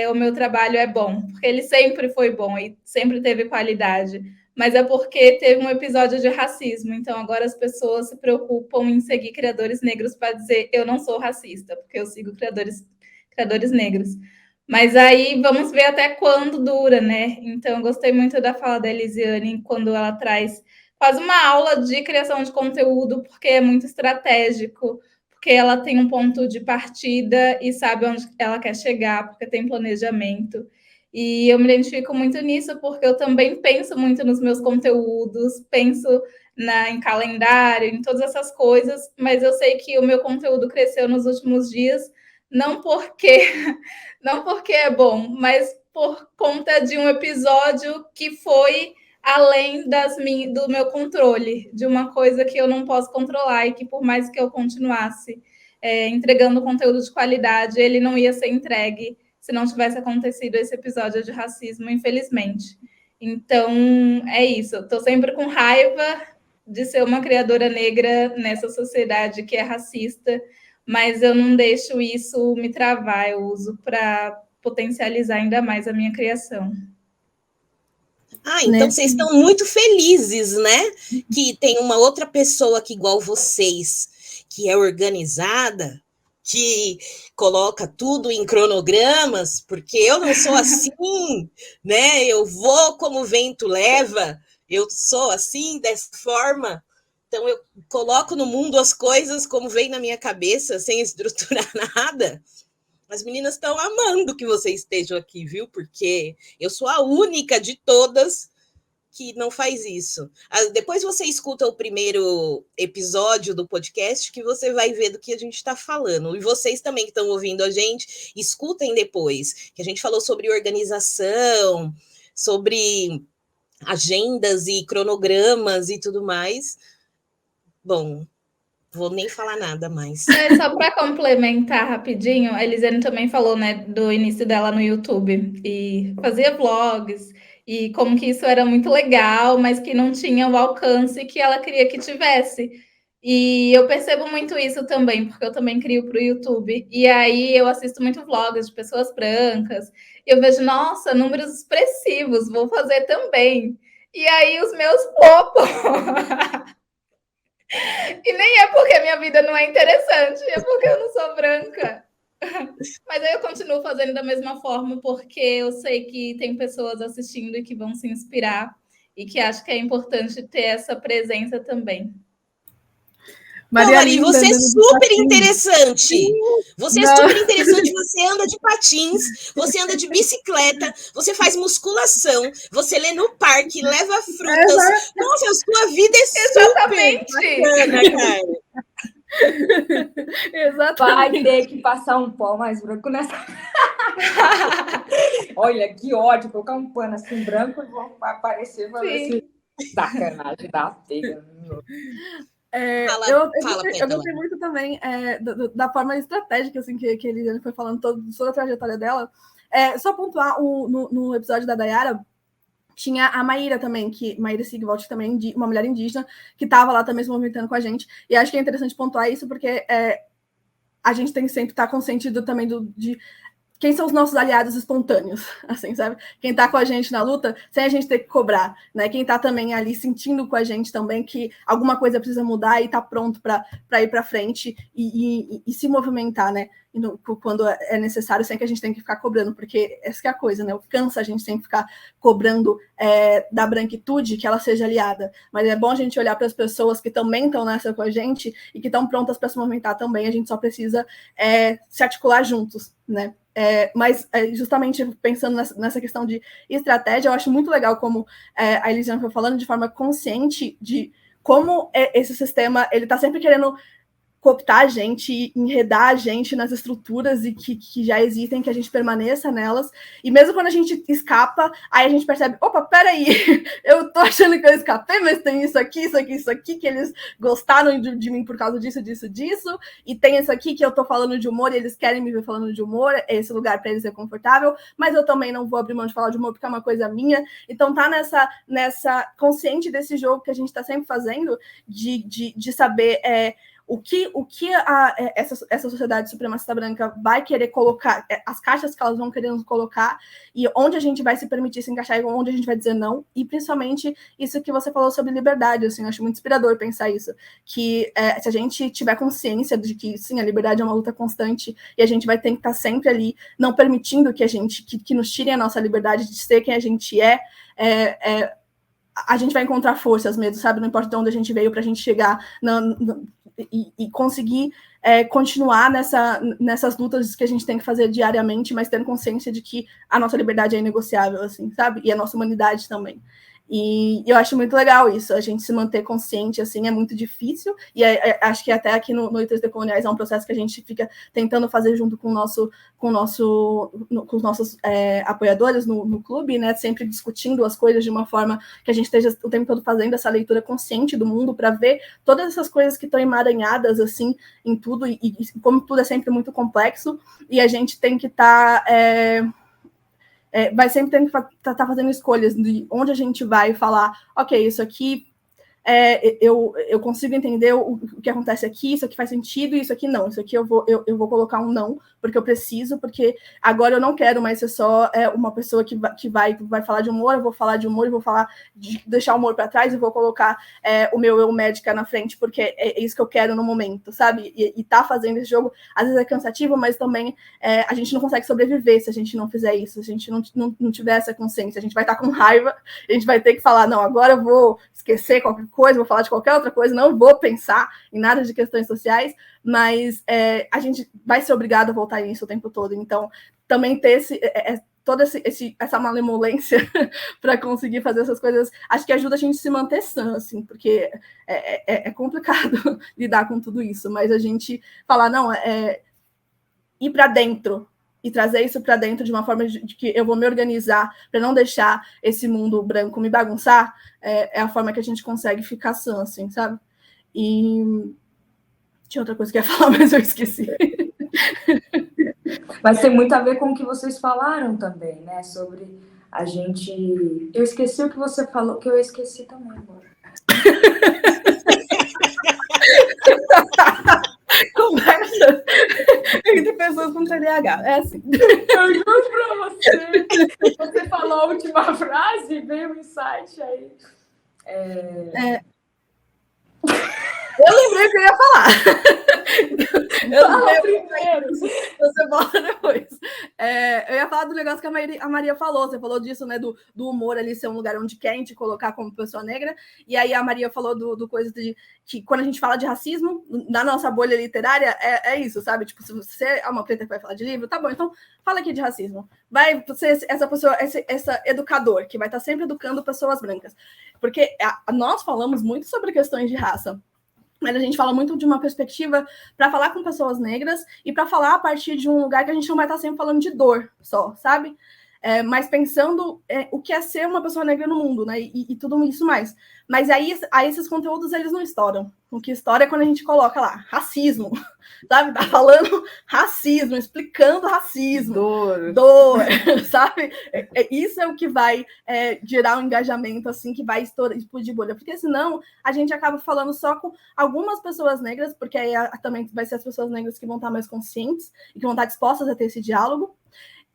o meu trabalho é bom, porque ele sempre foi bom e sempre teve qualidade, mas é porque teve um episódio de racismo. Então, agora as pessoas se preocupam em seguir criadores negros para dizer eu não sou racista, porque eu sigo criadores negros. Mas aí vamos ver até quando dura, né? Então, eu gostei muito da fala da Elisiane, quando ela traz quase uma aula de criação de conteúdo, porque é muito estratégico, porque ela tem um ponto de partida e sabe onde ela quer chegar, porque tem planejamento. E eu me identifico muito nisso, porque eu também penso muito nos meus conteúdos, penso em calendário, em todas essas coisas, mas eu sei que o meu conteúdo cresceu nos últimos dias, não porque é bom, mas por conta de um episódio que foi além do meu controle, de uma coisa que eu não posso controlar e que por mais que eu continuasse entregando conteúdo de qualidade, ele não ia ser entregue se não tivesse acontecido esse episódio de racismo, infelizmente. Então, é isso. Eu estou sempre com raiva de ser uma criadora negra nessa sociedade que é racista, mas eu não deixo isso me travar, eu uso para potencializar ainda mais a minha criação. Então vocês estão muito felizes, né? Que tem uma outra pessoa que, igual vocês, que é organizada, que coloca tudo em cronogramas, porque eu não sou assim, né? Eu vou como o vento leva, eu sou assim, dessa forma, Então eu coloco no mundo as coisas como vem na minha cabeça, sem estruturar nada. As meninas estão amando que vocês estejam aqui, viu? Porque eu sou a única de todas que não faz isso. Depois você escuta o primeiro episódio do podcast que você vai ver do que a gente está falando. E vocês também que estão ouvindo a gente, escutem depois, que a gente falou sobre organização, sobre agendas e cronogramas e tudo mais. Bom, vou nem falar nada mais. Só para complementar rapidinho, a Elisiane também falou, né, do início dela no YouTube e fazia vlogs e como que isso era muito legal, mas que não tinha o alcance que ela queria que tivesse. E eu percebo muito isso também, porque eu também crio para o YouTube. E aí eu assisto muito vlogs de pessoas brancas. E eu vejo, nossa, números expressivos, vou fazer também. E aí os meus popam. E nem é porque minha vida não é interessante, é porque eu não sou branca. Mas aí eu continuo fazendo da mesma forma, porque eu sei que tem pessoas assistindo e que vão se inspirar e que acho que é importante ter essa presença também. Mari, você é super interessante. Você é super interessante. Você anda de patins, você anda de bicicleta, você faz musculação, você lê no parque, leva frutas. Nossa, a sua vida é super bacana, cara. Exatamente. Vai ter que passar um pó mais branco nessa. Olha, que ódio, colocar um pano assim branco e vão aparecer para ver se sacanagem da pega. Eu gostei muito também da forma estratégica assim, que a Elisiane foi falando toda a trajetória dela. Só pontuar, no episódio da Dayara, tinha a Maíra também, Maíra Sigvald, também, uma mulher indígena, que estava lá também se movimentando com a gente. E acho que é interessante pontuar isso, porque a gente tem que sempre estar consciente também de quem são os nossos aliados espontâneos, assim, sabe? Quem tá com a gente na luta, sem a gente ter que cobrar, né? Quem tá também ali sentindo com a gente também que alguma coisa precisa mudar e tá pronto para ir para frente e se movimentar, né? Quando é necessário, sem que a gente tenha que ficar cobrando, porque essa que é a coisa, né? Cansa a gente sempre ficar cobrando da branquitude que ela seja aliada, mas é bom a gente olhar para as pessoas que também estão nessa com a gente e que estão prontas para se movimentar também, a gente só precisa se articular juntos, né? Mas justamente pensando nessa questão de estratégia, eu acho muito legal como a Elisiane foi falando de forma consciente de como esse sistema ele está sempre querendo cooptar a gente, enredar a gente nas estruturas e que já existem, que a gente permaneça nelas. E mesmo quando a gente escapa, aí a gente percebe, opa, peraí, eu tô achando que eu escapei, mas tem isso aqui, que eles gostaram de mim por causa disso, e tem isso aqui que eu tô falando de humor e eles querem me ver falando de humor, esse lugar para eles é confortável, mas eu também não vou abrir mão de falar de humor porque é uma coisa minha. Então tá nessa consciente desse jogo que a gente tá sempre fazendo, de saber o que essa sociedade supremacista branca vai querer colocar, as caixas que elas vão querer nos colocar, e onde a gente vai se permitir se encaixar e onde a gente vai dizer não, e principalmente isso que você falou sobre liberdade, assim, eu acho muito inspirador pensar isso, que se a gente tiver consciência de que, sim, a liberdade é uma luta constante, e a gente vai ter que estar sempre ali, não permitindo que nos tirem a nossa liberdade de ser quem a gente a gente vai encontrar forças mesmo, sabe? Não importa de onde a gente veio, para a gente chegar e conseguir continuar nessas lutas que a gente tem que fazer diariamente, mas tendo consciência de que a nossa liberdade é inegociável, assim, sabe? E a nossa humanidade também. E eu acho muito legal isso, a gente se manter consciente, assim, é muito difícil, e acho que até aqui no Leitores Decoloniais é um processo que a gente fica tentando fazer junto com os nossos apoiadores no clube, né, sempre discutindo as coisas de uma forma que a gente esteja o tempo todo fazendo essa leitura consciente do mundo, para ver todas essas coisas que estão emaranhadas, assim, em tudo, e como tudo é sempre muito complexo, e a gente tem que estar... vai sempre ter que estar fazendo escolhas de onde a gente vai falar, ok, isso aqui eu consigo entender o que acontece aqui, isso aqui faz sentido, isso aqui não, isso aqui eu vou colocar um não, porque eu preciso, porque agora eu não quero mais ser só uma pessoa que vai falar de humor, eu vou falar de humor, eu vou falar de deixar o humor para trás, e vou colocar o meu eu médica na frente, porque é isso que eu quero no momento, sabe? E tá fazendo esse jogo, às vezes é cansativo, mas também a gente não consegue sobreviver se a gente não fizer isso, se a gente não tiver essa consciência, a gente vai estar com raiva, a gente vai ter que falar, não, agora eu vou esquecer qualquer coisa, vou falar de qualquer outra coisa, não vou pensar em nada de questões sociais, mas a gente vai ser obrigado a voltar nisso o tempo todo. Então, também ter toda essa malemolência para conseguir fazer essas coisas, acho que ajuda a gente a se manter sã, assim, porque é complicado lidar com tudo isso, mas a gente falar, não, ir para dentro e trazer isso para dentro de uma forma de que eu vou me organizar para não deixar esse mundo branco me bagunçar, é a forma que a gente consegue ficar sã, assim, sabe? E tinha outra coisa que eu ia falar, mas eu esqueci. Mas tem muito a ver com o que vocês falaram também, né? Sobre a gente... Eu esqueci o que você falou, que eu esqueci também agora. Conversa entre pessoas com TDAH. É assim. Eu juro pra você. Você falou a última frase, veio um insight aí. Eu lembrei o que eu ia falar. Fala primeiro. Você volta depois. Eu ia falar do negócio que a Maria falou. Você falou disso, né? Do humor ali ser um lugar onde quer te colocar como pessoa negra. E aí a Maria falou do coisa de que quando a gente fala de racismo, na nossa bolha literária, é isso, sabe? Tipo, se você é uma preta que vai falar de livro, tá bom, então fala aqui de racismo. Vai ser essa pessoa, essa educador, que vai estar sempre educando pessoas brancas. Porque nós falamos muito sobre questões de raça. Mas a gente fala muito de uma perspectiva para falar com pessoas negras e para falar a partir de um lugar que a gente não vai estar sempre falando de dor só, sabe? Mas pensando o que é ser uma pessoa negra no mundo, né? E tudo isso mais. Mas aí esses conteúdos, eles não estouram. O que estoura é quando a gente coloca lá, racismo, sabe? Tá falando racismo, explicando racismo. Dor, sabe? Isso é o que vai gerar um engajamento, assim, que vai explodir bolha. Porque senão, a gente acaba falando só com algumas pessoas negras, porque aí também vai ser as pessoas negras que vão estar mais conscientes e que vão estar dispostas a ter esse diálogo.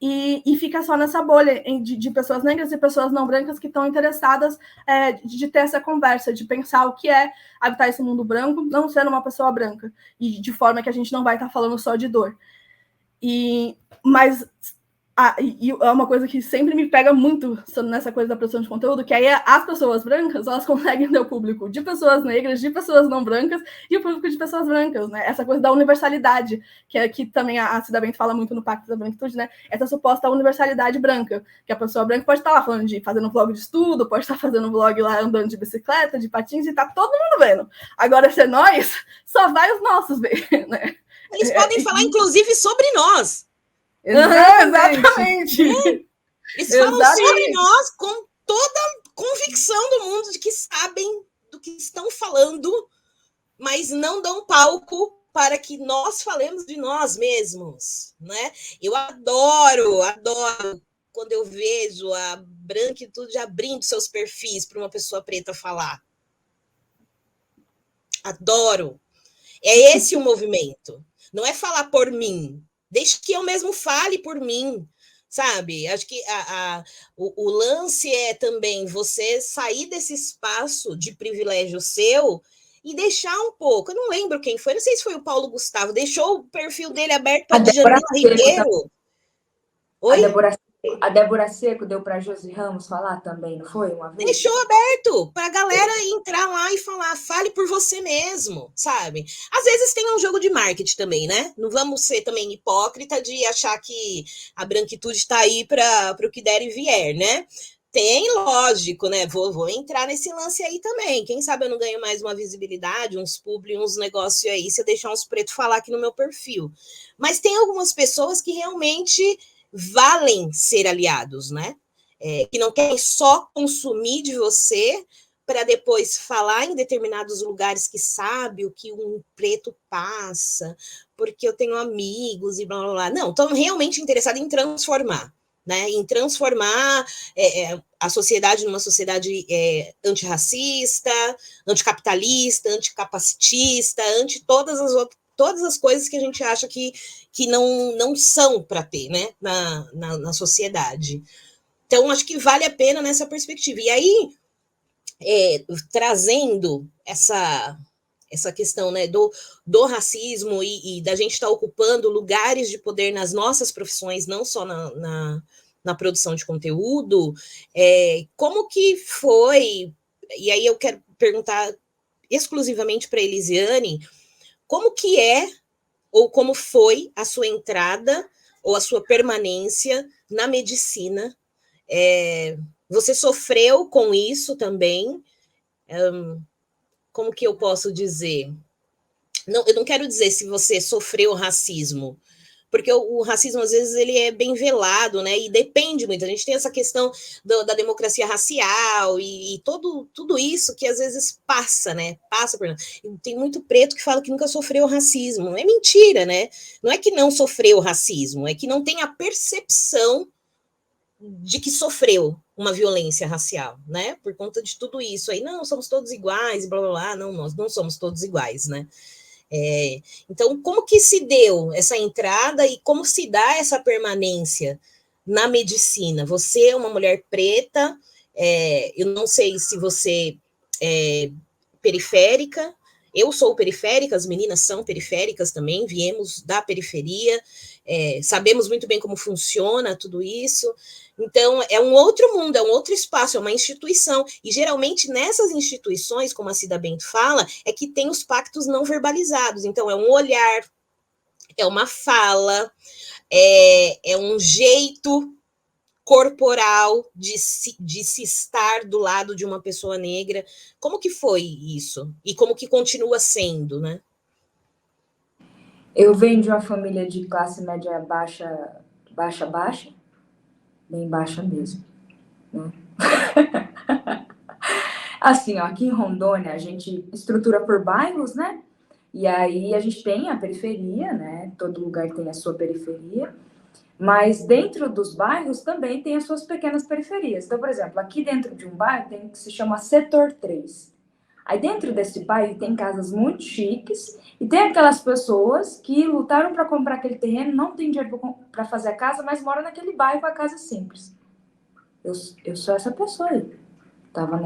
E fica só nessa bolha de pessoas negras e pessoas não brancas que estão interessadas de ter essa conversa, de pensar o que é habitar esse mundo branco, não sendo uma pessoa branca, e de forma que a gente não vai estar falando só de dor. Mas é uma coisa que sempre me pega muito nessa coisa da produção de conteúdo, que aí as pessoas brancas, elas conseguem ter o público de pessoas negras, de pessoas não brancas, e o público de pessoas brancas, né? Essa coisa da universalidade, que também a Cida Bento fala muito no Pacto da Branquitude, né? Essa suposta universalidade branca, que a pessoa branca pode estar lá falando fazendo um vlog de estudo, pode estar fazendo um vlog lá andando de bicicleta, de patins, e tá todo mundo vendo. Agora, ser nós, só vai os nossos ver, né? Eles podem falar, inclusive, sobre nós. Exatamente. Eles falam sobre nós com toda a convicção do mundo de que sabem do que estão falando, mas não dão palco para que nós falemos de nós mesmos, né? Eu adoro quando eu vejo a branquitude abrindo seus perfis para uma pessoa preta falar. Adoro. É esse o movimento. Não é falar por mim. Deixa que eu mesmo fale por mim, sabe? Acho que o lance é também você sair desse espaço de privilégio seu e deixar um pouco. Eu não lembro quem foi, não sei se foi o Paulo Gustavo, deixou o perfil dele aberto para Djanila Ribeiro. Oi? A Débora Seco deu para Josi Ramos falar também, não foi? Uma vez? Deixou aberto para a galera entrar lá e falar, fale por você mesmo, sabe? Às vezes tem um jogo de marketing também, né? Não vamos ser também hipócrita de achar que a branquitude está aí para o que der e vier, né? Tem, lógico, né? Vou entrar nesse lance aí também. Quem sabe eu não ganho mais uma visibilidade, uns publi, uns negócios aí, se eu deixar uns pretos falar aqui no meu perfil. Mas tem algumas pessoas que realmente valem ser aliados, né? Que não querem só consumir de você para depois falar em determinados lugares que sabe o que um preto passa, porque eu tenho amigos e blá, blá, blá. Não, estão realmente interessados em transformar, né? Em transformar a sociedade numa sociedade antirracista, anticapitalista, anticapacitista, anti todas as coisas que a gente acha que não são para ter, né, na sociedade. Então, acho que vale a pena nessa perspectiva. E aí, trazendo essa questão, né, do racismo e da gente estar ocupando lugares de poder nas nossas profissões, não só na produção de conteúdo, como que foi e aí eu quero perguntar exclusivamente para Elisiane, como que é, ou como foi a sua entrada, ou a sua permanência na medicina? Você sofreu com isso também? Como que eu posso dizer? Não, eu não quero dizer se você sofreu racismo, porque o racismo, às vezes, ele é bem velado, né? E depende muito. A gente tem essa questão da democracia racial e tudo isso que, às vezes, passa, né? Passa por... Tem muito preto que fala que nunca sofreu racismo. É mentira, né? Não é que não sofreu racismo, é que não tem a percepção de que sofreu uma violência racial, né? Por conta de tudo isso aí. Não, somos todos iguais, blá, blá, blá. Não, nós não somos todos iguais, né? Então, como que se deu essa entrada e como se dá essa permanência na medicina? Você é uma mulher preta, eu não sei se você é periférica, eu sou periférica, as meninas são periféricas também, viemos da periferia, sabemos muito bem como funciona tudo isso. Então, é um outro mundo, é um outro espaço, é uma instituição. E, geralmente, nessas instituições, como a Cida Bento fala, é que tem os pactos não verbalizados. Então, é um olhar, é uma fala, é um jeito corporal de se estar do lado de uma pessoa negra. Como que foi isso? E como que continua sendo, né? Eu venho de uma família de classe média baixa, bem baixa mesmo, né? Assim, ó, aqui em Rondônia a gente estrutura por bairros, né? E aí a gente tem a periferia, né? Todo lugar tem a sua periferia, mas dentro dos bairros também tem as suas pequenas periferias. Então, por exemplo, aqui dentro de um bairro tem o que se chama Setor 3. Aí dentro desse bairro tem casas muito chiques e tem aquelas pessoas que lutaram para comprar aquele terreno, não tem dinheiro para fazer a casa, mas moram naquele bairro com a casa simples. Eu sou essa pessoa aí. Tava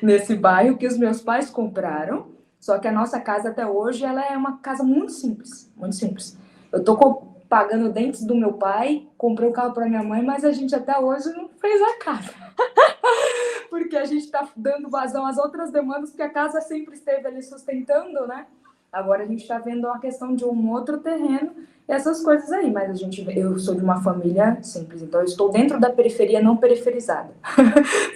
nesse bairro que os meus pais compraram, só que a nossa casa até hoje ela é uma casa muito simples, muito simples. Eu tô pagando dentes do meu pai, comprei um carro para minha mãe, mas a gente até hoje não fez a casa. Porque a gente está dando vazão às outras demandas, porque a casa sempre esteve ali sustentando, né? Agora a gente está vendo a questão de um outro terreno e essas coisas aí. Mas eu sou de uma família simples, então eu estou dentro da periferia não periferizada,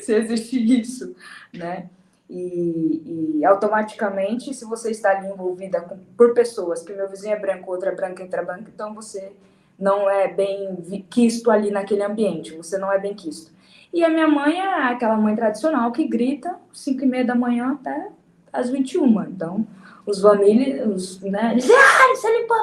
se existe isso, né? E automaticamente, se você está ali envolvida por pessoas, que meu vizinho é branco, outro é branco, entra branco, então você não é bem quisto ali naquele ambiente, você não é bem quisto. E a minha mãe é aquela mãe tradicional que grita 5h30 da manhã até às 21h. Então, os famílias, né, dizem, você limpou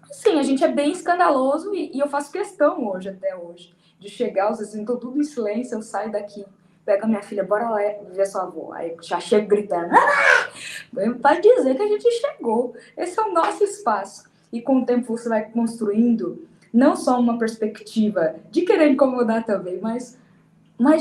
assim, a gente é bem escandaloso e eu faço questão hoje, até hoje, de chegar, os assim, tô tudo em silêncio, eu saio daqui, pego a minha filha, bora lá ver sua avó. Aí já chego gritando, para dizer que a gente chegou. Esse é o nosso espaço. E com o tempo você vai construindo não só uma perspectiva de querer incomodar também, mas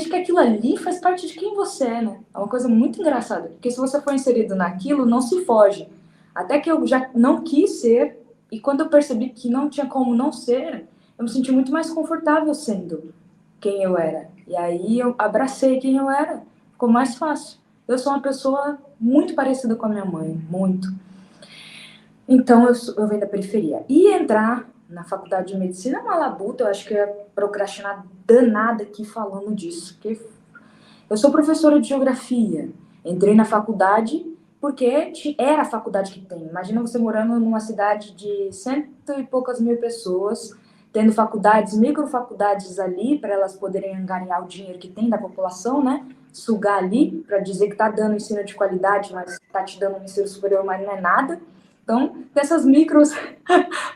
de que aquilo ali faz parte de quem você é, né? É uma coisa muito engraçada, porque se você for inserido naquilo, não se foge. Até que eu já não quis ser, e quando eu percebi que não tinha como não ser, eu me senti muito mais confortável sendo quem eu era. E aí eu abracei quem eu era, ficou mais fácil. Eu sou uma pessoa muito parecida com a minha mãe, muito. Então eu venho da periferia. E entrar na faculdade de medicina é uma labuta, eu acho que eu ia procrastinar danada aqui falando disso. Porque eu sou professora de geografia, entrei na faculdade porque era a faculdade que tem. Imagina você morando numa cidade de 100 e poucas mil pessoas, tendo faculdades, microfaculdades ali, para elas poderem angariar o dinheiro que tem da população, né? Sugar ali, para dizer que está dando ensino de qualidade, mas está te dando um ensino superior, mas não é nada. Então, dessas micros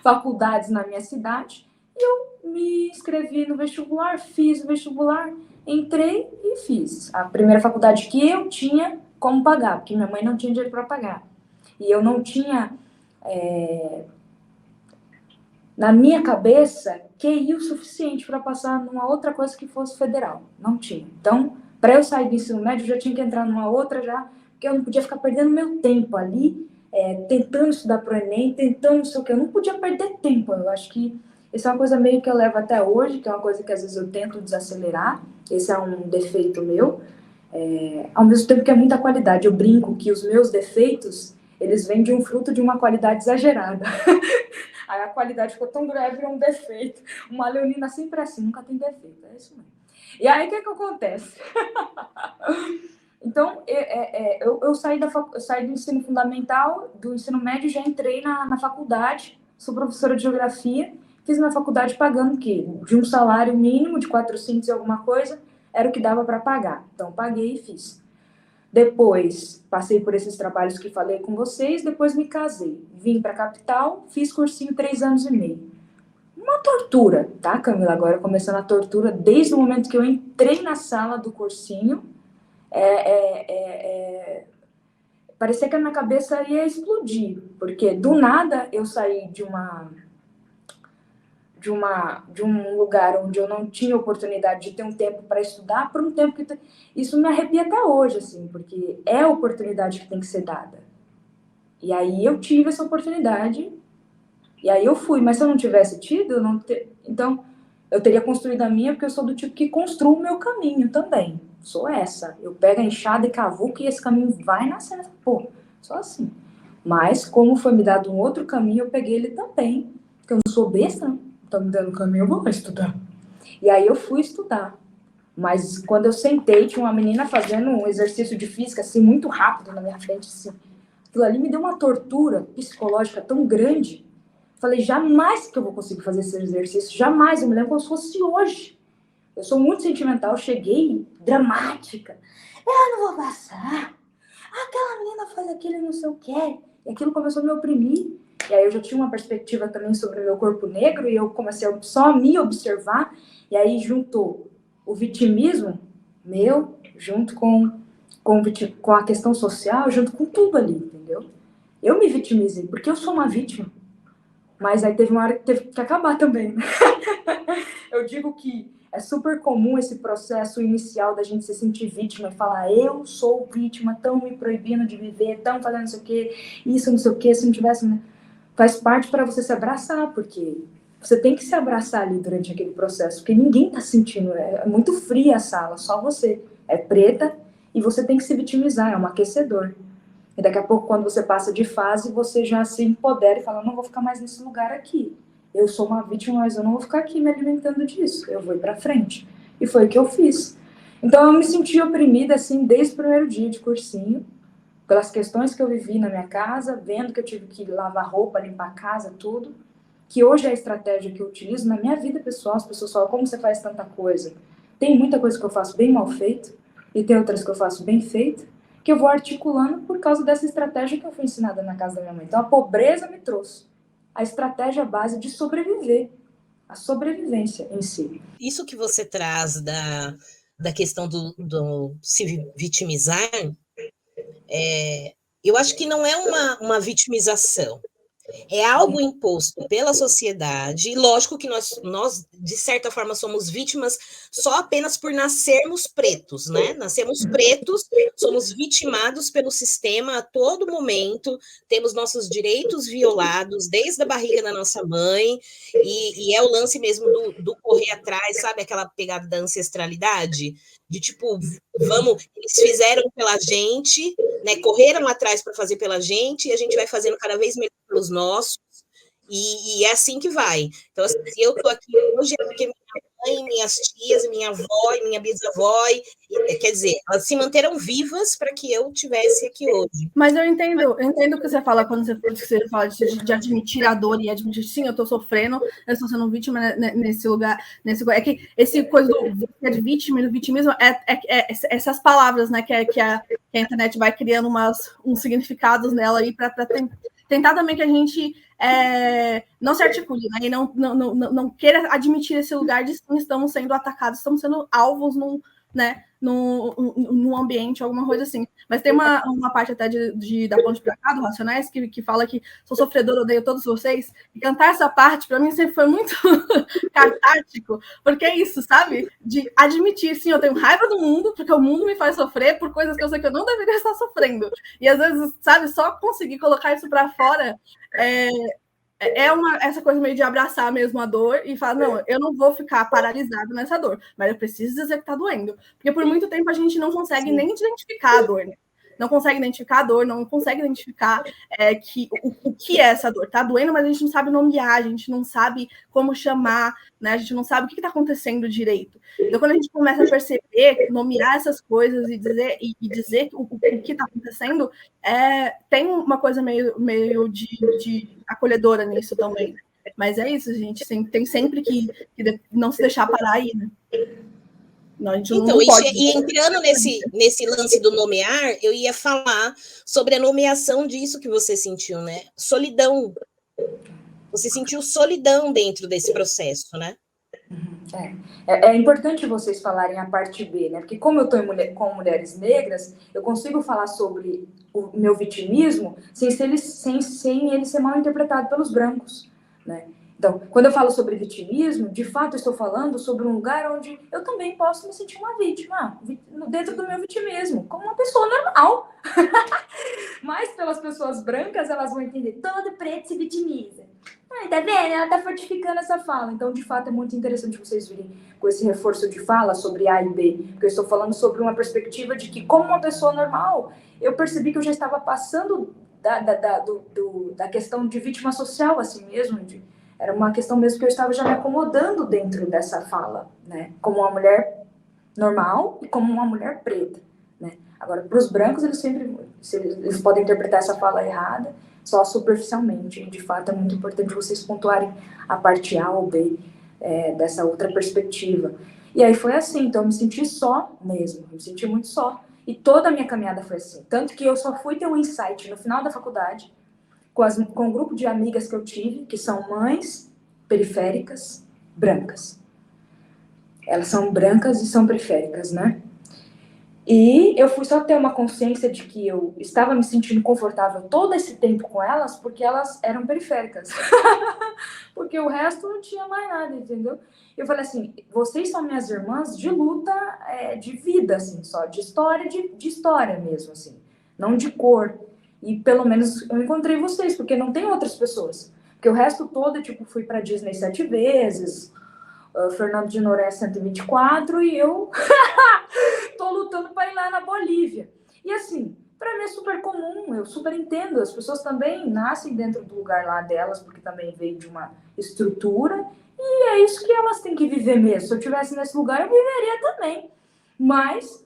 faculdades na minha cidade, eu me inscrevi no vestibular, fiz o vestibular, entrei e fiz. A primeira faculdade que eu tinha como pagar, porque minha mãe não tinha dinheiro para pagar. E eu não tinha, na minha cabeça, QI o suficiente para passar numa outra coisa que fosse federal. Não tinha. Então, para eu sair do ensino médio, eu já tinha que entrar numa outra já, porque eu não podia ficar perdendo meu tempo ali, tentando estudar para o Enem, tentando não sei o que. Eu não podia perder tempo. Eu acho que Isso é uma coisa meio que eu levo até hoje, que é uma coisa que às vezes eu tento desacelerar. Esse é um defeito meu. Ao mesmo tempo que é muita qualidade. Eu brinco que os meus defeitos, eles vêm de um fruto de uma qualidade exagerada. Aí a qualidade ficou tão grande, virou um defeito. Uma leonina sempre assim, nunca tem defeito. É isso mesmo. E aí, o que acontece? Então, eu saí do ensino fundamental, do ensino médio, já entrei na faculdade, sou professora de geografia, fiz minha faculdade pagando o quê? De um salário mínimo de 400 e alguma coisa, era o que dava para pagar. Então, paguei e fiz. Depois, passei por esses trabalhos que falei com vocês, depois me casei. Vim para a capital, fiz cursinho 3 anos e meio. Uma tortura, tá, Camila? Agora começando a tortura, desde o momento que eu entrei na sala do cursinho, parecia que a minha cabeça ia explodir, porque do nada eu saí de um lugar onde eu não tinha oportunidade de ter um tempo para estudar, por um tempo que isso me arrepia até hoje, assim, porque é a oportunidade que tem que ser dada. E aí eu tive essa oportunidade, e aí eu fui, mas se eu não tivesse tido, então eu teria construído a minha, porque eu sou do tipo que construo o meu caminho também. Sou essa. Eu pego a enxada e cavuco e esse caminho vai nascendo. Pô, sou assim. Mas, como foi me dado um outro caminho, eu peguei ele também. Porque eu não sou besta, não. Tá me dando caminho, eu vou estudar. E aí eu fui estudar. Mas quando eu sentei, tinha uma menina fazendo um exercício de física, assim, muito rápido na minha frente, assim. Aquilo ali me deu uma tortura psicológica tão grande. Falei, jamais que eu vou conseguir fazer esse exercício. Jamais. Eu me lembro como se fosse hoje. Eu sou muito sentimental, cheguei dramática. Eu não vou passar. Aquela menina faz aquilo e não sei o quê. E aquilo começou a me oprimir. E aí eu já tinha uma perspectiva também sobre o meu corpo negro e eu comecei só a me observar. E aí juntou o vitimismo meu, junto com a questão social, junto com tudo ali, entendeu? Eu me vitimizei, porque eu sou uma vítima. Mas aí teve uma hora que teve que acabar também, né? Eu digo que é super comum esse processo inicial da gente se sentir vítima e falar, eu sou vítima, estão me proibindo de viver, estão fazendo não sei o quê, isso não sei o quê, se não tivesse... Né? Faz parte para você se abraçar, porque você tem que se abraçar ali durante aquele processo, porque ninguém tá sentindo, é muito fria a sala, só você. É preta e você tem que se vitimizar, é um aquecedor. E daqui a pouco, quando você passa de fase, você já se empodera e fala, não vou ficar mais nesse lugar aqui. Eu sou uma vítima, mas eu não vou ficar aqui me alimentando disso. Eu vou ir pra frente. E foi o que eu fiz. Então, eu me senti oprimida, assim, desde o primeiro dia de cursinho, pelas questões que eu vivi na minha casa, vendo que eu tive que lavar roupa, limpar a casa, tudo. Que hoje é a estratégia que eu utilizo na minha vida pessoal. As pessoas falam, como você faz tanta coisa? Tem muita coisa que eu faço bem mal feito, e tem outras que eu faço bem feito, que eu vou articulando por causa dessa estratégia que eu fui ensinada na casa da minha mãe. Então, a pobreza me trouxe a estratégia base de sobreviver, a sobrevivência em si. Isso que você traz da questão do se vitimizar, eu acho que não é uma vitimização. É algo imposto pela sociedade, e lógico que nós, de certa forma, somos vítimas só apenas por nascermos pretos, né? Nascemos pretos, somos vitimados pelo sistema a todo momento, temos nossos direitos violados desde a barriga da nossa mãe, e é o lance mesmo do correr atrás, sabe? Aquela pegada da ancestralidade, de tipo, eles fizeram pela gente, né? Correram atrás para fazer pela gente, e a gente vai fazendo cada vez melhor pelos nossos, e é assim que vai. Então, assim, se eu estou aqui hoje é porque minha mãe, minhas tias, minha avó e minha bisavó, quer dizer, elas se manteram vivas para que eu estivesse aqui hoje. Mas eu entendo o que você fala quando você fala de admitir a dor e admitir, sim, eu estou sofrendo, eu estou sendo vítima nesse lugar. É que esse coisa de vítima e do vitimismo essas palavras, né, que a internet vai criando uns significados nela aí para tentar também que a gente não se articule, né, e não queira admitir esse lugar de sim, estamos sendo atacados, estamos sendo alvos num ambiente, alguma coisa assim. Mas tem uma parte até da Ponte pra Cá, do Racionais, que fala que sou sofredor, odeio todos vocês, e cantar essa parte, para mim, sempre foi muito catártico, porque é isso, sabe? De admitir, sim, eu tenho raiva do mundo, porque o mundo me faz sofrer por coisas que eu sei que eu não deveria estar sofrendo. E às vezes, sabe, só conseguir colocar isso para fora essa coisa meio de abraçar mesmo a dor e falar, não, eu não vou ficar paralisado nessa dor, mas eu preciso dizer que tá doendo. Porque por muito tempo a gente não consegue nem identificar a dor, né? Não consegue identificar a dor, não consegue identificar o que é essa dor. Tá doendo, mas a gente não sabe nomear, a gente não sabe como chamar, né? A gente não sabe o que está acontecendo direito. Então, quando a gente começa a perceber, nomear essas coisas e dizer o que está acontecendo, tem uma coisa meio de acolhedora nisso também. Mas é isso, a gente tem sempre que não se deixar parar aí, né? Não, a gente então, não pode... e entrando nesse lance do nomear, eu ia falar sobre a nomeação disso que você sentiu, né? Solidão. Você sentiu solidão dentro desse processo, né? É importante vocês falarem a parte B, né? Porque como eu estou com mulheres negras, eu consigo falar sobre o meu vitimismo sem ele ser mal interpretado pelos brancos, né? Então, quando eu falo sobre vitimismo, de fato eu estou falando sobre um lugar onde eu também posso me sentir uma vítima, dentro do meu vitimismo, como uma pessoa normal. Mas pelas pessoas brancas, elas vão entender, todo preto se vitimiza. Tá vendo? Ela tá fortificando essa fala. Então, de fato, é muito interessante vocês virem com esse reforço de fala sobre A e B, porque eu estou falando sobre uma perspectiva de que, como uma pessoa normal, eu percebi que eu já estava passando da questão de vítima social, assim mesmo, era uma questão mesmo que eu estava já me acomodando dentro dessa fala, né? Como uma mulher normal e como uma mulher preta, né? Agora, para os brancos, eles podem interpretar essa fala errada só superficialmente. De fato, é muito importante vocês pontuarem a parte A ou B dessa outra perspectiva. E aí foi assim, então eu me senti só mesmo, eu me senti muito só. E toda a minha caminhada foi assim. Tanto que eu só fui ter um insight no final da faculdade, com um grupo de amigas que eu tive, que são mães periféricas brancas. Elas são brancas e são periféricas, né? E eu fui só ter uma consciência de que eu estava me sentindo confortável todo esse tempo com elas porque elas eram periféricas. Porque o resto não tinha mais nada, entendeu? Eu falei assim, vocês são minhas irmãs de luta, de vida, assim, só, de história mesmo, assim, não de cor. E pelo menos eu encontrei vocês, porque não tem outras pessoas. Porque o resto todo, tipo, fui pra Disney 7 vezes, Fernando de Noronha 124, e eu tô lutando para ir lá na Bolívia. E assim, para mim é super comum, eu super entendo, as pessoas também nascem dentro do lugar lá delas, porque também veio de uma estrutura, e é isso que elas têm que viver mesmo. Se eu estivesse nesse lugar, eu viveria também. Mas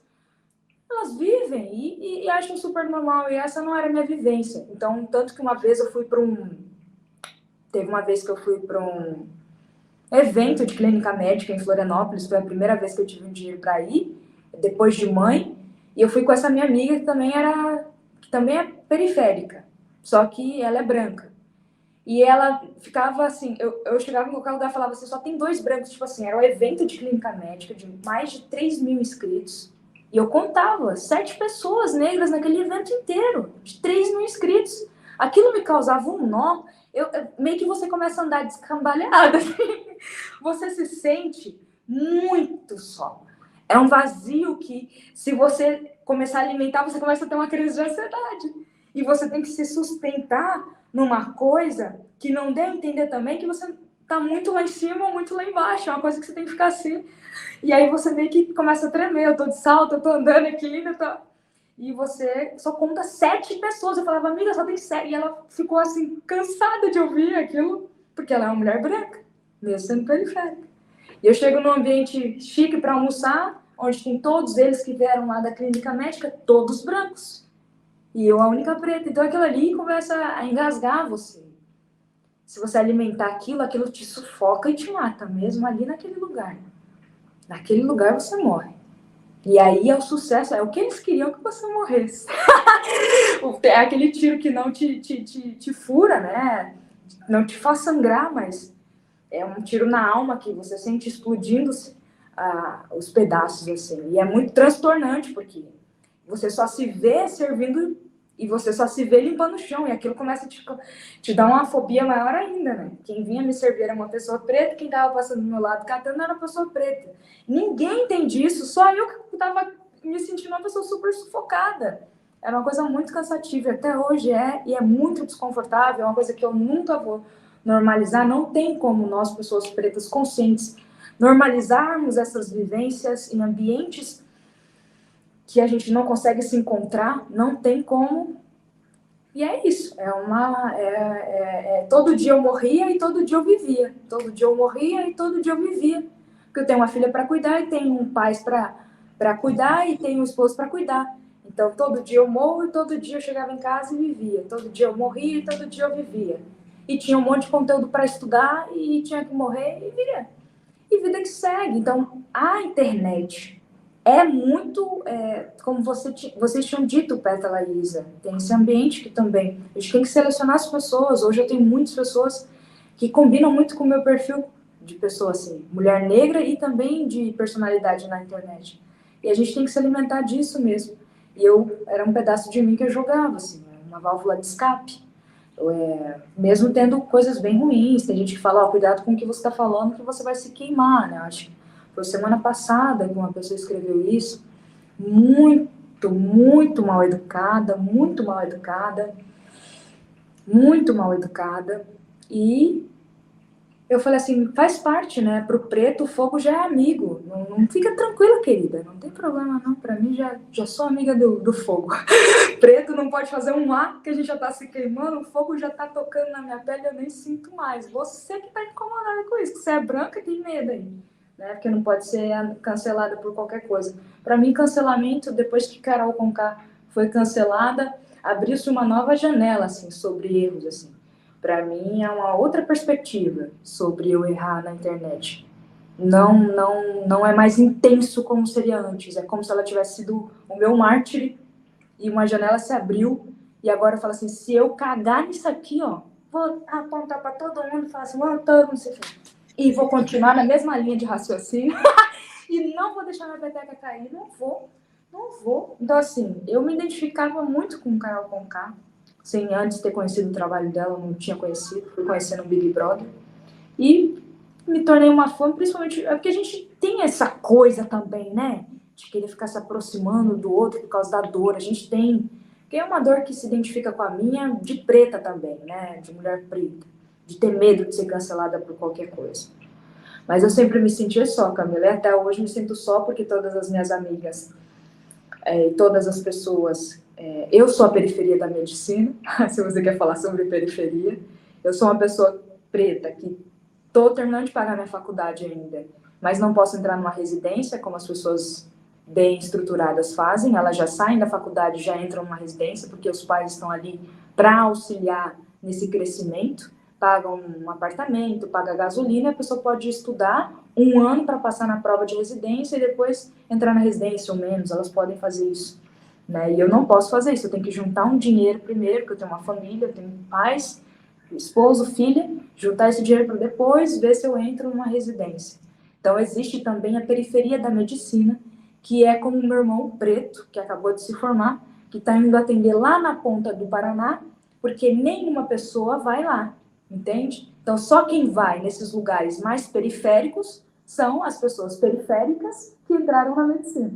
elas vivem e acham super normal, e essa não era a minha vivência. Então, tanto que uma vez eu fui Teve uma vez que eu fui para um evento de clínica médica em Florianópolis, foi a primeira vez que eu tive um dinheiro para ir, depois de mãe, e eu fui com essa minha amiga que também é periférica, só que ela é branca. E ela ficava assim, eu chegava em qualquer lugar e falava assim, só tem 2 brancos, tipo assim, era um evento de clínica médica de mais de 3.000 inscritos, e eu contava 7 pessoas negras naquele evento inteiro, de 3.000 inscritos. Aquilo me causava um nó, meio que você começa a andar descambalhada, você se sente muito só. É um vazio que, se você começar a alimentar, você começa a ter uma crise de ansiedade. E você tem que se sustentar numa coisa que não dê a entender também que você tá muito lá em cima ou muito lá embaixo. É uma coisa que você tem que ficar assim. E aí você meio que começa a tremer. Eu tô de salto, eu tô andando aqui ainda, E você só conta 7 pessoas. Eu falava, amiga, só tem 7. E ela ficou assim, cansada de ouvir aquilo, porque ela é uma mulher branca, mesmo sendo periférica. E eu chego num ambiente chique para almoçar, onde tem todos eles que vieram lá da clínica médica, todos brancos. E eu a única preta. Então aquilo ali começa a engasgar você. Se você alimentar aquilo te sufoca e te mata, mesmo ali naquele lugar. Naquele lugar você morre. E aí é o sucesso, é o que eles queriam que você morresse. É aquele tiro que não te fura, né? Não te faz sangrar, mas é um tiro na alma que você sente explodindo os pedaços, assim. E é muito transtornante, porque você só se vê servindo e você só se vê limpando o chão. E aquilo começa a te dar uma fobia maior ainda, né? Quem vinha me servir era uma pessoa preta, quem estava passando do meu lado catando era uma pessoa preta. Ninguém entende isso, só eu que estava me sentindo uma pessoa super sufocada. Era uma coisa muito cansativa, até hoje e é muito desconfortável, é uma coisa que eu nunca vou normalizar, não tem como nós, pessoas pretas conscientes, normalizarmos essas vivências em ambientes que a gente não consegue se encontrar, não tem como. E é isso, todo dia eu morria e todo dia eu vivia. Todo dia eu morria e todo dia eu vivia. Porque eu tenho uma filha para cuidar e tenho um pai para cuidar e tenho um esposo para cuidar. Então, todo dia eu morro e todo dia eu chegava em casa e vivia. Todo dia eu morria e todo dia eu vivia. E tinha um monte de conteúdo para estudar e tinha que morrer e vivia. E vida que segue. Então, a internet é muito, como vocês tinham dito, Pétala e Isa, tem esse ambiente que também, a gente tem que selecionar as pessoas. Hoje eu tenho muitas pessoas que combinam muito com o meu perfil de pessoa assim, mulher negra e também de personalidade na internet. E a gente tem que se alimentar disso mesmo. E era um pedaço de mim que eu jogava, assim, uma válvula de escape. Mesmo tendo coisas bem ruins, tem gente que fala, cuidado com o que você está falando, que você vai se queimar, né? Acho que foi semana passada que uma pessoa escreveu isso, muito, muito mal educada, muito mal educada, muito mal educada, e eu falei assim, faz parte, né? Pro preto o fogo já é amigo, não fica tranquila, querida, não tem problema não, pra mim já sou amiga do fogo. Preto não pode fazer um ar que a gente já tá se queimando, o fogo já tá tocando na minha pele, eu nem sinto mais. Você que tá incomodada com isso, que você é branca, tem medo aí, né? Porque não pode ser cancelada por qualquer coisa. Para mim, cancelamento, depois que Carol Conká foi cancelada, abriu-se uma nova janela, assim, sobre erros, assim. Para mim, é uma outra perspectiva sobre eu errar na internet. Não é mais intenso como seria antes. É como se ela tivesse sido o meu mártir e uma janela se abriu. E agora eu falo assim, se eu cagar nisso aqui, ó, vou apontar para todo mundo e falar assim, todo mundo se fez. E vou continuar na mesma linha de raciocínio e não vou deixar minha peteca cair, não vou. Então, assim, eu me identificava muito com Carol Conká, sem antes ter conhecido o trabalho dela, não tinha conhecido, fui conhecendo o Big Brother. E me tornei uma fã, principalmente porque a gente tem essa coisa também, né? De querer ficar se aproximando do outro por causa da dor. A gente tem, que é uma dor que se identifica com a minha, de preta também, né? De mulher preta. De ter medo de ser cancelada por qualquer coisa. Mas eu sempre me senti só, Camila, e até hoje me sinto só porque todas as minhas amigas, todas as pessoas, eu sou a periferia da medicina, se você quer falar sobre periferia, eu sou uma pessoa preta que estou terminando de pagar minha faculdade ainda, mas não posso entrar numa residência como as pessoas bem estruturadas fazem, elas já saem da faculdade, já entram numa residência, porque os pais estão ali para auxiliar nesse crescimento, pagam um apartamento, paga gasolina, a pessoa pode estudar um ano para passar na prova de residência e depois entrar na residência ou menos, elas podem fazer isso, né? E eu não posso fazer isso, eu tenho que juntar um dinheiro primeiro, porque eu tenho uma família, eu tenho pais, esposo, filha, juntar esse dinheiro para depois ver se eu entro numa residência. Então existe também a periferia da medicina, que é como o meu irmão preto, que acabou de se formar, que está indo atender lá na ponta do Paraná, porque nenhuma pessoa vai lá. Entende? Então, só quem vai nesses lugares mais periféricos são as pessoas periféricas que entraram na medicina.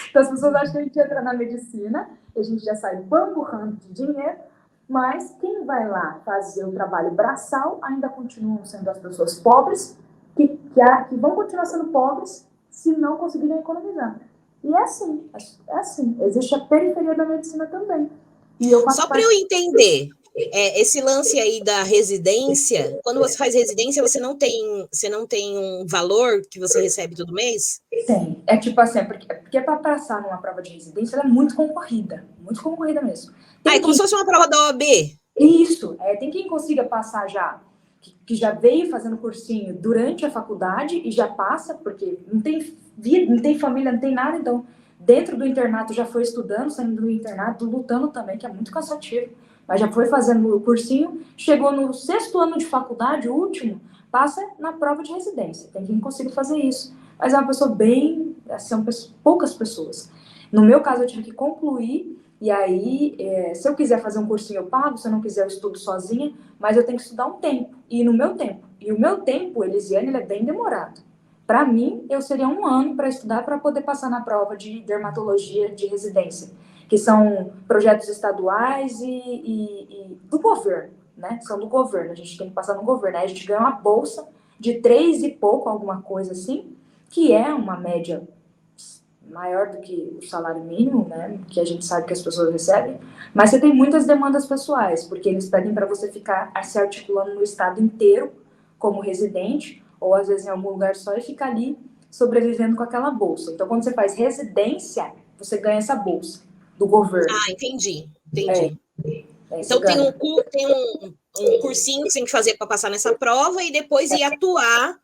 Então, as pessoas acham que a gente entra na medicina e a gente já sai bamburrando de dinheiro, mas quem vai lá fazer o trabalho braçal ainda continuam sendo as pessoas pobres, que vão continuar sendo pobres se não conseguirem economizar. E é assim. Existe a periferia da medicina também. E só para eu entender, esse lance aí da residência, quando você faz residência, você não tem um valor que você recebe todo mês? Tem. É tipo assim, porque para passar numa prova de residência, ela é muito concorrida mesmo. É como se fosse uma prova da OAB. Isso, tem quem consiga passar já, que já veio fazendo cursinho durante a faculdade e já passa, porque não tem vida, não tem família, não tem nada, então dentro do internato já foi estudando, saindo do internato, lutando também, que é muito cansativo, mas já foi fazendo o cursinho, chegou no 6º ano de faculdade, o último, passa na prova de residência, tem quem consiga fazer isso, mas é uma pessoa bem, são poucas pessoas. No meu caso, eu tive que concluir, e aí, se eu quiser fazer um cursinho, eu pago, se eu não quiser, eu estudo sozinha, mas eu tenho que estudar um tempo, e no meu tempo. E o meu tempo, Elisiane, ele é bem demorado. Para mim, eu seria 1 ano para estudar para poder passar na prova de dermatologia de residência, que são projetos estaduais e do governo. né? São do governo, a gente tem que passar no governo. Aí a gente ganha uma bolsa de 3 e pouco, alguma coisa assim, que é uma média maior do que o salário mínimo, né? Que a gente sabe que as pessoas recebem. Mas você tem muitas demandas pessoais, porque eles pedem para você ficar se articulando no estado inteiro como residente, ou às vezes em algum lugar só, e ficar ali sobrevivendo com aquela bolsa. Então, quando você faz residência, você ganha essa bolsa do governo. Ah, entendi. Então tem um cursinho que você tem que fazer para passar nessa prova e depois ir atuar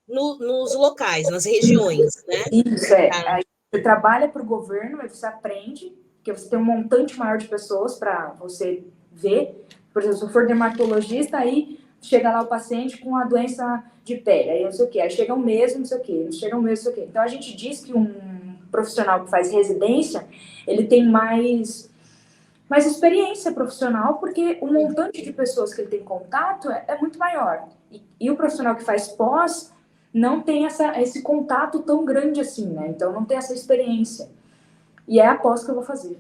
nos locais, nas regiões, né? Isso, Aí você trabalha para o governo, aí você aprende, porque você tem um montante maior de pessoas para você ver. Por exemplo, se eu for dermatologista, aí chega lá o paciente com a doença de pele, aí não sei o quê, aí chega um mês, não sei o quê, chega um mês, não sei o quê. Então, a gente diz que um profissional que faz residência, ele tem mais experiência profissional, porque o montante de pessoas que ele tem contato é muito maior. E o profissional que faz pós não tem esse contato tão grande assim, né? Então, não tem essa experiência. E é a pós que eu vou fazer.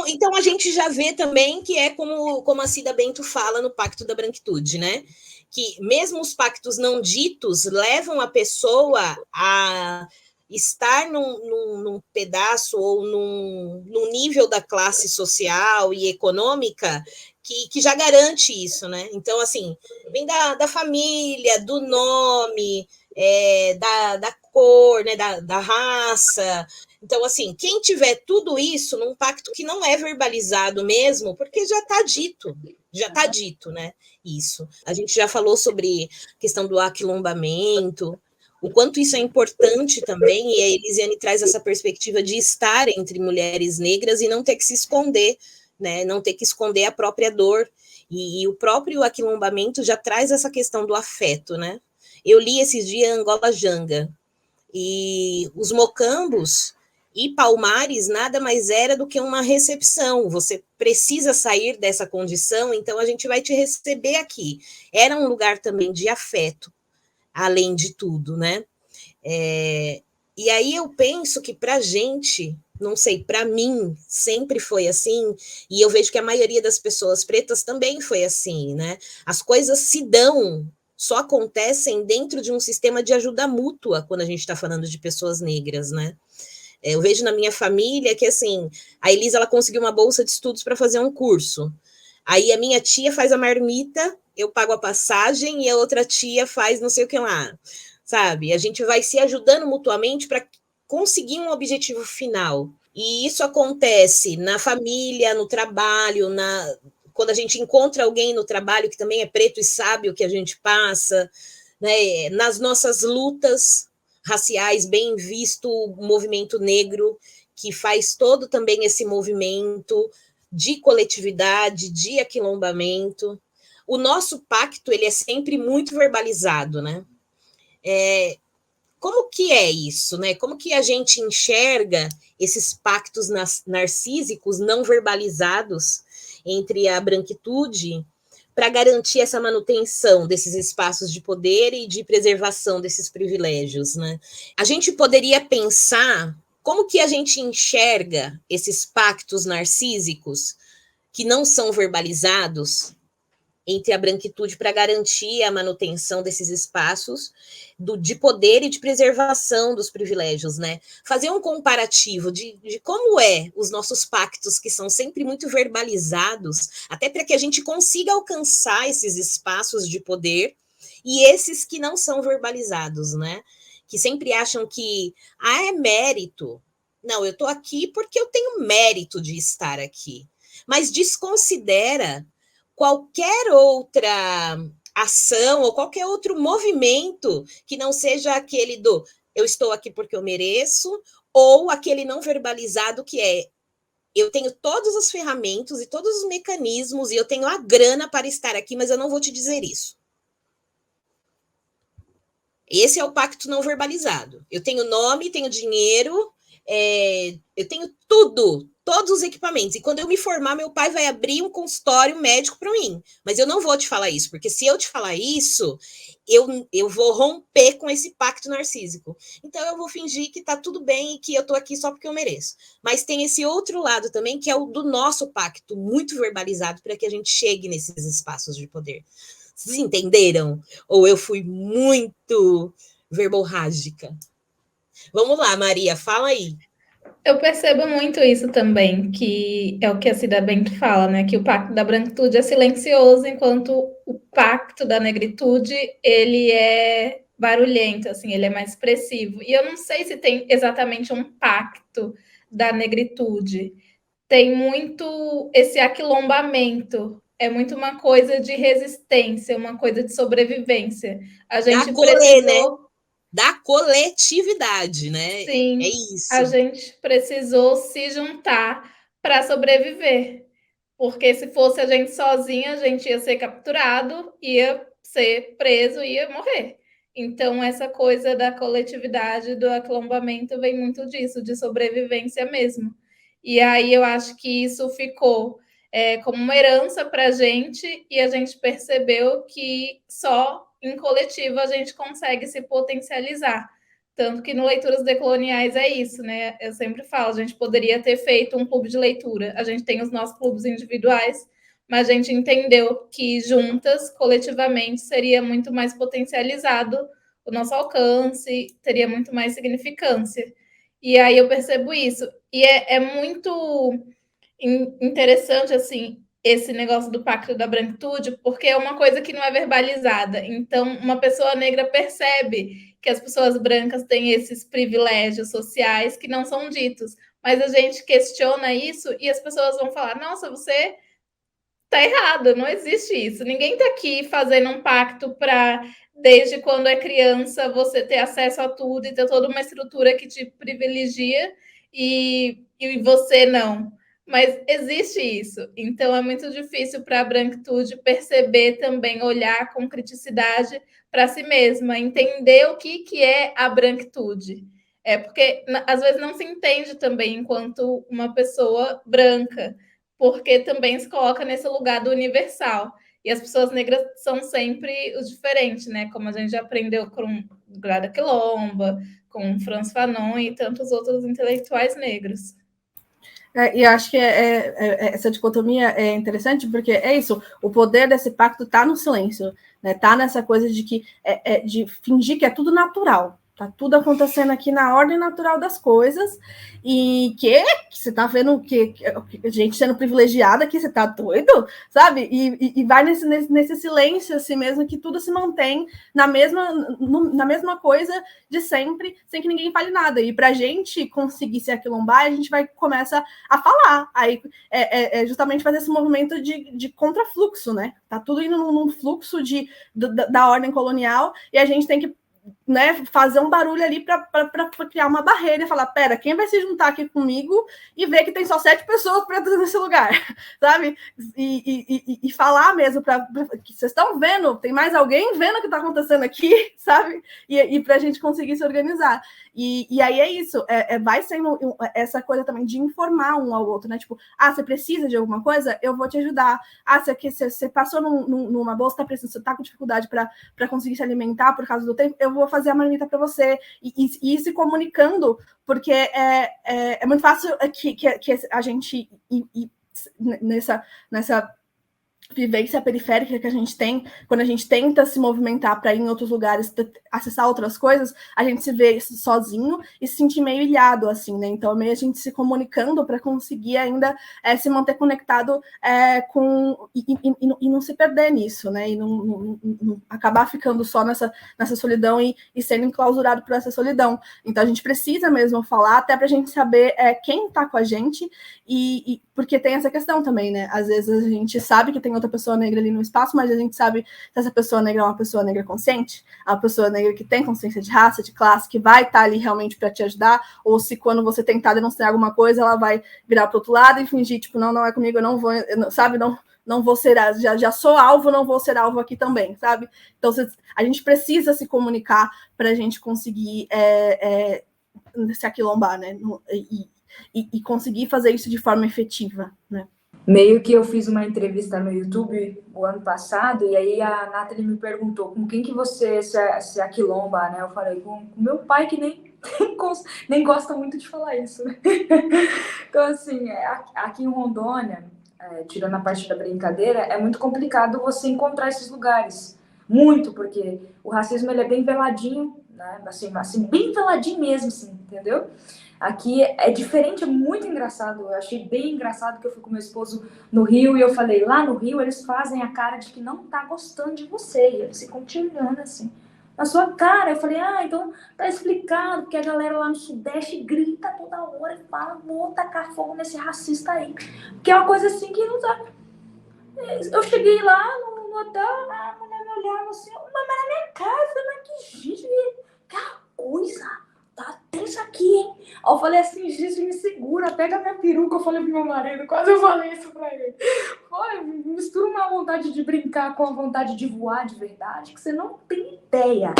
Então a gente já vê também que é como a Cida Bento fala no Pacto da Branquitude, né? Que mesmo os pactos não ditos levam a pessoa a estar num pedaço ou num nível da classe social e econômica que já garante isso, né? Então, assim, vem da família, do nome, da cor, né? Da raça. Então, assim, quem tiver tudo isso num pacto que não é verbalizado mesmo, porque já está dito, né? Isso. A gente já falou sobre a questão do aquilombamento, o quanto isso é importante também, e a Elisiane traz essa perspectiva de estar entre mulheres negras e não ter que se esconder, né? Não ter que esconder a própria dor. E o próprio aquilombamento já traz essa questão do afeto, né? Eu li esses dias Angola Janga, e os mocambos e Palmares nada mais era do que uma recepção. Você precisa sair dessa condição, então a gente vai te receber aqui. Era um lugar também de afeto, além de tudo, né? E aí eu penso que para a gente, não sei, para mim sempre foi assim, e eu vejo que a maioria das pessoas pretas também foi assim, né? As coisas se dão, só acontecem dentro de um sistema de ajuda mútua quando a gente está falando de pessoas negras, né? Eu vejo na minha família que, assim, a Elisa, ela conseguiu uma bolsa de estudos para fazer um curso. Aí a minha tia faz a marmita, eu pago a passagem, e a outra tia faz não sei o que lá, sabe? A gente vai se ajudando mutuamente para conseguir um objetivo final. E isso acontece na família, no trabalho, quando a gente encontra alguém no trabalho que também é preto e sabe o que a gente passa, né? Nas nossas lutas raciais, bem visto o movimento negro, que faz todo também esse movimento de coletividade, de aquilombamento. O nosso pacto, ele é sempre muito verbalizado, né? Como que é isso, né? Como que a gente enxerga esses pactos narcísicos não verbalizados entre a branquitude para garantir essa manutenção desses espaços de poder e de preservação desses privilégios, né? A gente poderia pensar como que a gente enxerga esses pactos narcísicos que não são verbalizados entre a branquitude para garantir a manutenção desses espaços de poder e de preservação dos privilégios, né? Fazer um comparativo de como os nossos pactos, que são sempre muito verbalizados, até para que a gente consiga alcançar esses espaços de poder, e esses que não são verbalizados, né? Que sempre acham que, é mérito. Não, eu estou aqui porque eu tenho mérito de estar aqui. Mas desconsidera qualquer outra ação ou qualquer outro movimento que não seja aquele do eu estou aqui porque eu mereço, ou aquele não verbalizado que é eu tenho todas as ferramentas e todos os mecanismos e eu tenho a grana para estar aqui, mas eu não vou te dizer isso. Esse é o pacto não verbalizado. Eu tenho nome, tenho dinheiro, eu tenho tudo todos os equipamentos. E quando eu me formar, meu pai vai abrir um consultório médico para mim. Mas eu não vou te falar isso, porque se eu te falar isso, eu vou romper com esse pacto narcísico. Então eu vou fingir que tá tudo bem e que eu tô aqui só porque eu mereço. Mas tem esse outro lado também, que é o do nosso pacto, muito verbalizado, para que a gente chegue nesses espaços de poder. Vocês entenderam? Ou eu fui muito verborrágica? Vamos lá, Maria, fala aí. Eu percebo muito isso também, que é o que a Cida Bento fala, né? Que o pacto da branquitude é silencioso, enquanto o pacto da negritude, ele é barulhento, assim, ele é mais expressivo. E eu não sei se tem exatamente um pacto da negritude. Tem muito esse aquilombamento, é muito uma coisa de resistência, uma coisa de sobrevivência. A gente precisou... né? Da coletividade, né? Sim, é isso. a gente precisou se juntar para sobreviver. Porque se fosse a gente sozinha, a gente ia ser capturado, ia ser preso, ia morrer. Então, essa coisa da coletividade, do aquilombamento, vem muito disso, de sobrevivência mesmo. E aí eu acho que isso ficou como uma herança para a gente, e a gente percebeu que só em coletivo a gente consegue se potencializar. Tanto que no Leituras Decoloniais é isso, né? Eu sempre falo, a gente poderia ter feito um clube de leitura. A gente tem os nossos clubes individuais, mas a gente entendeu que juntas, coletivamente, seria muito mais potencializado o nosso alcance, teria muito mais significância. E aí eu percebo isso. E é muito interessante, assim, esse negócio do pacto da branquitude, porque é uma coisa que não é verbalizada. Então, uma pessoa negra percebe que as pessoas brancas têm esses privilégios sociais que não são ditos. Mas a gente questiona isso e as pessoas vão falar: nossa, você tá errado, não existe isso. Ninguém tá aqui fazendo um pacto para, desde quando é criança, você ter acesso a tudo e ter toda uma estrutura que te privilegia e você não. Mas existe isso. Então é muito difícil para a branquitude perceber também, olhar com criticidade para si mesma, entender o que é a branquitude. É porque às vezes não se entende também enquanto uma pessoa branca, porque também se coloca nesse lugar do universal. E as pessoas negras são sempre os diferentes, né? Como a gente já aprendeu com Grada Quilomba, com Franz Fanon e tantos outros intelectuais negros. E acho que essa dicotomia é interessante, porque é isso, o poder desse pacto está no silêncio, né? Está nessa coisa de que de fingir que é tudo natural. Tá tudo acontecendo aqui na ordem natural das coisas, e que você tá vendo que gente sendo privilegiada aqui, você tá doido, sabe? E vai nesse silêncio assim mesmo, que tudo se mantém na mesma coisa de sempre, sem que ninguém fale nada. E pra gente conseguir se aquilombar, a gente vai começar a falar. Aí justamente fazer esse movimento de contrafluxo, né? Tá tudo indo num fluxo da ordem colonial, e a gente tem que, né, fazer um barulho ali para criar uma barreira e falar: pera, quem vai se juntar aqui comigo e ver que tem só 7 pessoas pretas nesse lugar, sabe? E falar mesmo que vocês estão vendo, tem mais alguém vendo o que está acontecendo aqui, sabe? E para a gente conseguir se organizar. E aí é isso, vai sendo essa coisa também de informar um ao outro, né? Tipo, você precisa de alguma coisa? Eu vou te ajudar. Você passou numa bolsa, você tá com dificuldade para conseguir se alimentar por causa do tempo, eu vou fazer a marmita para você. E ir se comunicando, porque é muito fácil que a gente nessa vivência periférica que a gente tem, quando a gente tenta se movimentar para ir em outros lugares, acessar outras coisas, a gente se vê sozinho e se sentir meio ilhado, assim, né? Então, meio a gente se comunicando para conseguir ainda se manter conectado e não se perder nisso, né? E não acabar ficando só nessa solidão e sendo enclausurado por essa solidão. Então, a gente precisa mesmo falar, até para a gente saber quem está com a gente, e porque tem essa questão também, né? Às vezes a gente sabe que tem outra pessoa negra ali no espaço, mas a gente sabe se essa pessoa negra é uma pessoa negra consciente, é uma pessoa negra que tem consciência de raça, de classe, que vai estar ali realmente para te ajudar, ou se quando você tentar demonstrar alguma coisa, ela vai virar para o outro lado e fingir, tipo, não é comigo, eu não vou, sabe? Não vou ser, já sou alvo, não vou ser alvo aqui também, sabe? Então, a gente precisa se comunicar para a gente conseguir se aquilombar, né? e conseguir fazer isso de forma efetiva, né? Meio que eu fiz uma entrevista no YouTube o ano passado, e aí a Nathalie me perguntou com quem que você se aquilomba, né? Eu falei, com meu pai, que nem gosta muito de falar isso, né? Então, assim, aqui em Rondônia, tirando a parte da brincadeira, é muito complicado você encontrar esses lugares. Muito, porque o racismo ele é bem veladinho, né? Assim, bem veladinho mesmo, assim, entendeu? Aqui é diferente, é muito engraçado. Eu achei bem engraçado que eu fui com meu esposo no Rio e eu falei, lá no Rio eles fazem a cara de que não tá gostando de você. E eles ficam te olhando assim, na sua cara. Eu falei, então tá explicado, porque a galera lá no Sudeste grita toda hora e fala, vou tacar fogo nesse racista aí. Porque é uma coisa assim que não tá... Eu cheguei lá no hotel, a mulher me olhava assim, mas na minha casa, mas que gente, que coisa... Tá tenso aqui, hein? Aí eu falei assim, gente, me segura, pega minha peruca. Eu falei pro meu marido, quase eu falei isso pra ele. Olha, mistura uma vontade de brincar com a vontade de voar de verdade, que você não tem ideia.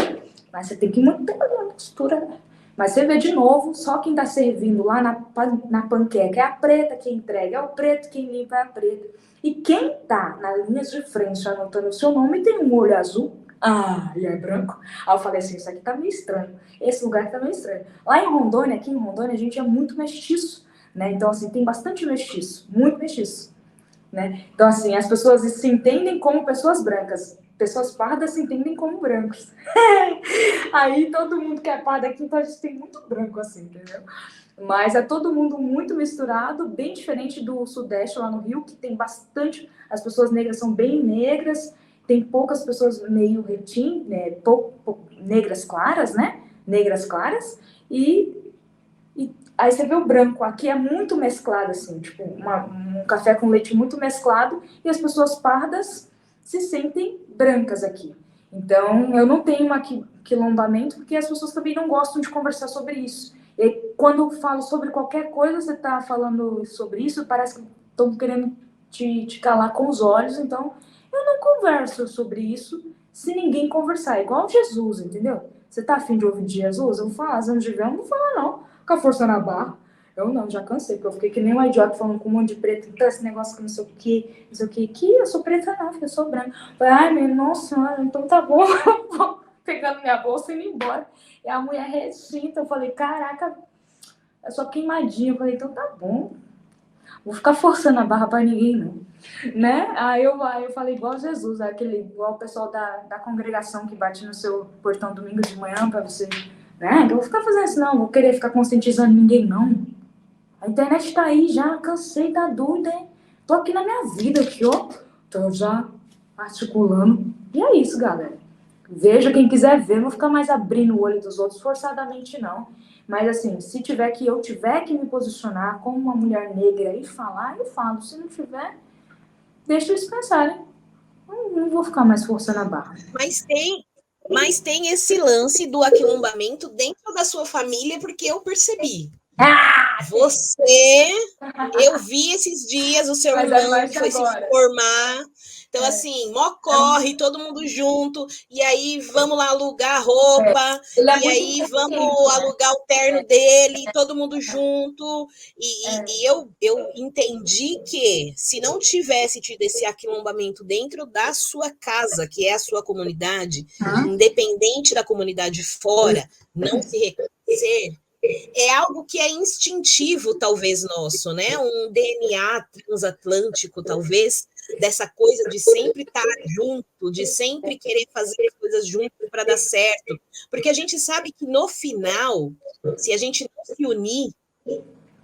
Mas você tem que manter a mistura, né? Mas você vê de novo, só quem tá servindo lá na panqueca é a preta que entrega, é o preto quem limpa é a preta. E quem tá nas linhas de frente anotando o seu nome tem um olho azul. E é branco. Aí eu falei assim, isso aqui tá meio estranho. Esse lugar tá meio estranho. Lá em Rondônia, aqui em Rondônia, a gente é muito mestiço, né? Então, assim, tem bastante mestiço. Muito mestiço, né? Então, assim, as pessoas se entendem como pessoas brancas. Pessoas pardas se entendem como brancos. Aí todo mundo que é pardo aqui, então a gente tem muito branco, assim, entendeu? Mas é todo mundo muito misturado, bem diferente do Sudeste, lá no Rio, que tem bastante... As pessoas negras são bem negras, tem poucas pessoas meio retim, né? Negras claras, né? Negras claras. E aí você vê o branco. Aqui é muito mesclado, assim. Tipo, um café com leite muito mesclado. E as pessoas pardas se sentem brancas aqui. Então, eu não tenho um aquilombamento, porque as pessoas também não gostam de conversar sobre isso. E quando eu falo sobre qualquer coisa, você tá falando sobre isso, parece que estão querendo te calar com os olhos. Então... eu não converso sobre isso se ninguém conversar. Igual Jesus, entendeu? Você tá afim de ouvir de Jesus? Eu vou falar. Se não tiver, eu não vou falar, não. Ficar forçando a barra. Eu não, já cansei. Porque eu fiquei que nem uma idiota falando com um monte de preto. Então, esse negócio que não sei o que, não sei o que. Que eu sou preta não, eu sou branca. Falei, meu nossa senhora, então tá bom. Eu vou pegando minha bolsa e indo embora. E a mulher recinta. Eu falei, caraca, é só queimadinha. Eu falei, então tá bom. Vou ficar forçando a barra pra ninguém, não. Né? Aí eu falei igual Jesus, igual o pessoal da congregação que bate no seu portão domingo de manhã pra você, né? Eu vou ficar fazendo isso, não, vou querer ficar conscientizando ninguém, não. A internet tá aí já, cansei, tá doida, hein? Tô aqui na minha vida, aqui, ó. Tô já articulando. E é isso, galera. Veja quem quiser ver, não vou ficar mais abrindo o olho dos outros forçadamente, não. Mas, assim, se eu tiver que me posicionar como uma mulher negra e falar, eu falo. Se não tiver, deixa eles pensarem. Não vou ficar mais forçando a barra. Mas tem esse lance do aquilombamento dentro da sua família, porque eu percebi. Eu vi esses dias o seu irmão que foi se formar. Então, assim, mó corre, todo mundo junto, e aí vamos lá alugar roupa, e aí vamos alugar o terno dele, todo mundo junto. E eu entendi que se não tivesse tido esse aquilombamento dentro da sua casa, que é a sua comunidade, independente da comunidade fora, não se reconhecer, é algo que é instintivo, talvez, nosso, né? Um DNA transatlântico, talvez, dessa coisa de sempre estar junto, de sempre querer fazer coisas juntos para dar certo. Porque a gente sabe que, no final, se a gente não se unir, o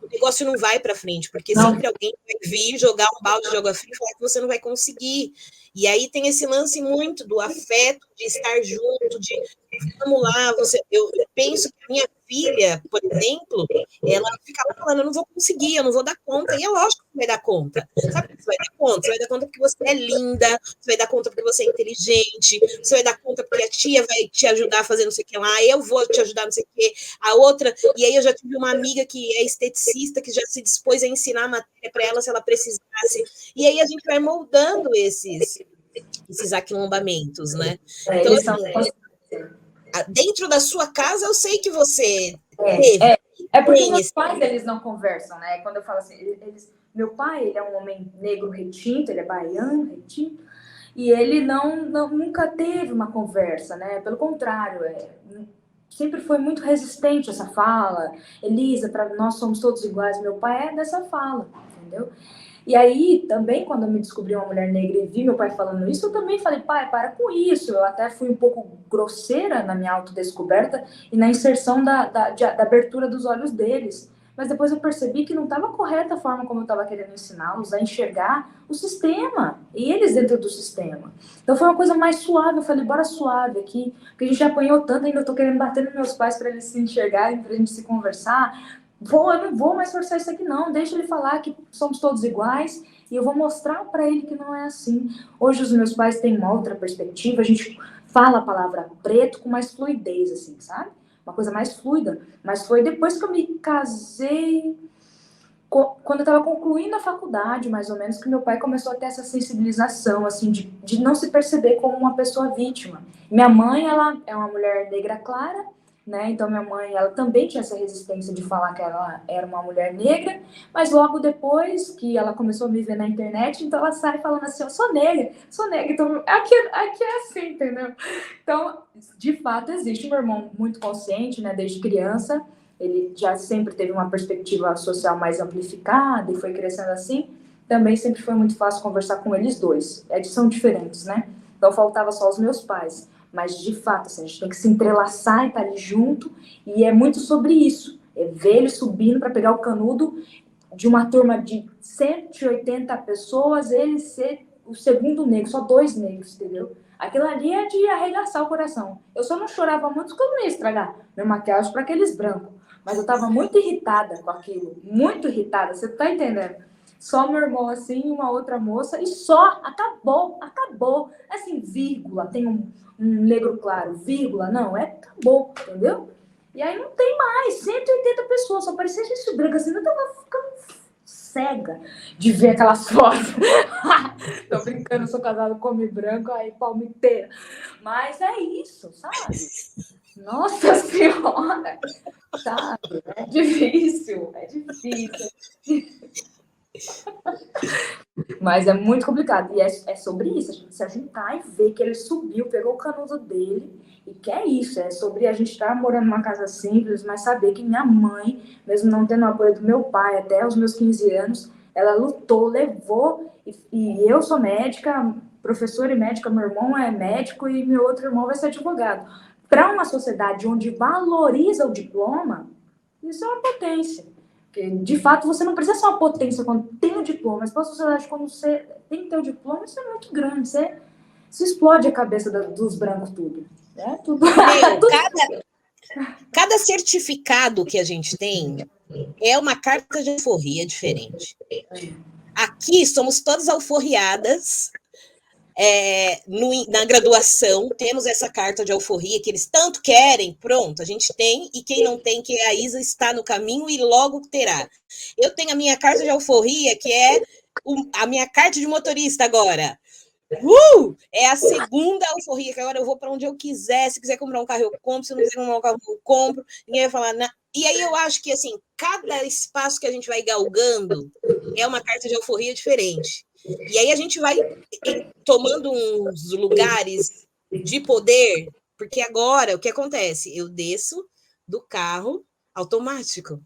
negócio não vai para frente, porque sempre alguém vai vir jogar um balde de água fria e falar que você não vai conseguir. E aí tem esse lance muito do afeto, de estar junto, de vamos lá, eu penso que a minha filha, por exemplo, ela fica lá falando, eu não vou conseguir, eu não vou dar conta, e é lógico que vai dar conta. Sabe por que você vai dar conta? Você vai dar conta porque você é linda, você vai dar conta porque você é inteligente, você vai dar conta porque a tia vai te ajudar a fazer não sei o que lá, eu vou te ajudar não sei o que, a outra, e aí eu já tive uma amiga que é esteticista, que já se dispôs a ensinar a matéria para ela se ela precisasse, e aí a gente vai moldando esses aquilombamentos, né? Então, assim, dentro da sua casa, eu sei que você teve. É porque meus pais, eles não conversam, né? Quando eu falo assim, meu pai, ele é um homem negro retinto, ele é baiano, retinto, e ele nunca teve uma conversa, né? Pelo contrário, sempre foi muito resistente essa fala. Elisa, nós somos todos iguais. Meu pai é dessa fala, entendeu? E aí, também, quando eu me descobri uma mulher negra e vi meu pai falando isso, eu também falei, pai, para com isso. Eu até fui um pouco grosseira na minha autodescoberta e na inserção da abertura dos olhos deles. Mas depois eu percebi que não estava correta a forma como eu estava querendo ensiná-los a enxergar o sistema, e eles dentro do sistema. Então foi uma coisa mais suave, eu falei, bora suave aqui, porque a gente já apanhou tanto, ainda eu tô querendo bater nos meus pais para eles se enxergarem, para a gente se conversar. Eu não vou mais forçar isso aqui não, deixa ele falar que somos todos iguais, e eu vou mostrar para ele que não é assim. Hoje os meus pais têm uma outra perspectiva, a gente fala a palavra preto com mais fluidez, assim, sabe? Uma coisa mais fluida. Mas foi depois que eu me casei, quando eu estava concluindo a faculdade, mais ou menos, que meu pai começou a ter essa sensibilização, assim, de não se perceber como uma pessoa vítima. Minha mãe, ela é uma mulher negra clara, né? Então minha mãe, ela também tinha essa resistência de falar que ela era uma mulher negra, mas logo depois que ela começou a me ver na internet, então ela sai falando assim, eu sou negra, então aqui é assim, entendeu? Então, de fato, existe meu irmão muito consciente, né, desde criança, ele já sempre teve uma perspectiva social mais amplificada e foi crescendo assim, também sempre foi muito fácil conversar com eles dois, são diferentes, né? Então faltava só os meus pais. Mas, de fato, assim, a gente tem que se entrelaçar e estar ali junto. E é muito sobre isso. É ver ele subindo para pegar o canudo de uma turma de 180 pessoas, ele ser o segundo negro, só 2 negros, entendeu? Aquilo ali é de arregaçar o coração. Eu só não chorava muito porque eu não ia estragar minha maquiagem para aqueles brancos. Mas eu estava muito irritada com aquilo. Muito irritada, você tá entendendo? Só meu irmão assim, uma outra moça, e só, acabou. Assim, vírgula, tem um negro claro, vírgula, não, acabou, entendeu? E aí não tem mais, 180 pessoas, só parecia gente branca, assim, eu tava ficando cega de ver aquelas fotos. Tô brincando, eu sou casada com homem branco, aí palma inteira. Mas é isso, sabe? Nossa Senhora, sabe? É difícil. Mas é muito complicado. E é sobre isso, a gente se ajuntar e ver que ele subiu, pegou o canudo dele, e que é isso, é sobre a gente estar morando numa casa simples, mas saber que minha mãe, mesmo não tendo o apoio do meu pai até os meus 15 anos, ela lutou, levou, e eu sou médica, professora e médica, meu irmão é médico e meu outro irmão vai ser advogado. Para uma sociedade onde valoriza o diploma, isso é uma potência. Porque, de fato, você não precisa ser uma potência quando tem o diploma, mas para a sociedade, quando você tem que ter o diploma, isso é muito grande. Você explode a cabeça dos brancos tudo. Né? Tudo. Cada certificado que a gente tem é uma carta de alforria diferente. Aqui somos todas alforriadas. Na graduação, temos essa carta de alforria que eles tanto querem, pronto, a gente tem, e quem não tem, que é a Isa, está no caminho e logo terá. Eu tenho a minha carta de alforria, que é a minha carta de motorista agora. É a segunda alforria, que agora eu vou para onde eu quiser, se quiser comprar um carro, eu compro, se não quiser comprar um carro, eu compro, ninguém vai falar nada. E aí eu acho que, assim, cada espaço que a gente vai galgando é uma carta de alforria diferente. E aí a gente vai tomando uns lugares de poder, porque agora o que acontece? Eu desço do carro automático,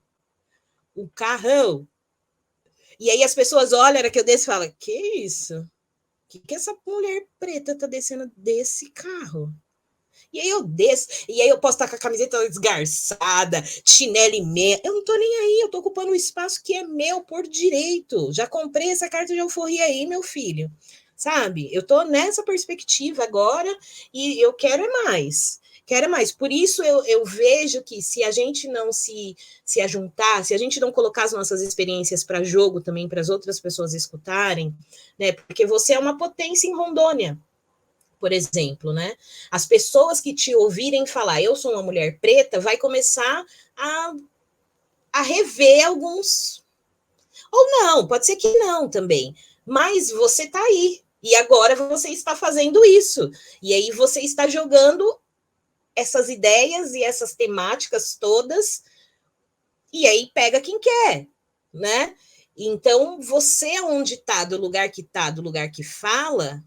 o carrão, e aí as pessoas olham, na hora que eu desço e falam, que isso? O que essa mulher preta tá descendo desse carro? E aí eu desço, e aí eu posso estar com a camiseta desgarçada, chinelo e meia. Eu não tô nem aí, eu tô ocupando um espaço que é meu por direito. Já comprei essa carta de alforria aí, meu filho. Sabe? Eu tô nessa perspectiva agora e eu quero mais. Por isso eu vejo que se a gente não se ajuntar, se a gente não colocar as nossas experiências para jogo também, para as outras pessoas escutarem, né? Porque você é uma potência em Rondônia, por exemplo, né? As pessoas que te ouvirem falar, eu sou uma mulher preta, vai começar a rever alguns. Ou não, pode ser que não também. Mas você está aí. E agora você está fazendo isso. E aí você está jogando essas ideias e essas temáticas todas e aí pega quem quer, né? Então, você onde está, do lugar que está, do lugar que fala,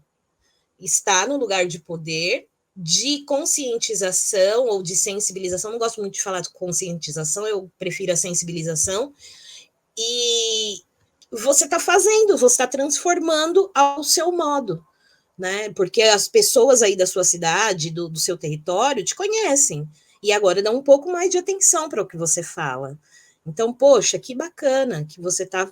está no lugar de poder, de conscientização ou de sensibilização. Não gosto muito de falar de conscientização, eu prefiro a sensibilização. E você está fazendo, você está transformando ao seu modo, né? Porque as pessoas aí da sua cidade, do seu território, te conhecem. E agora dá um pouco mais de atenção para o que você fala. Então, poxa, que bacana que você está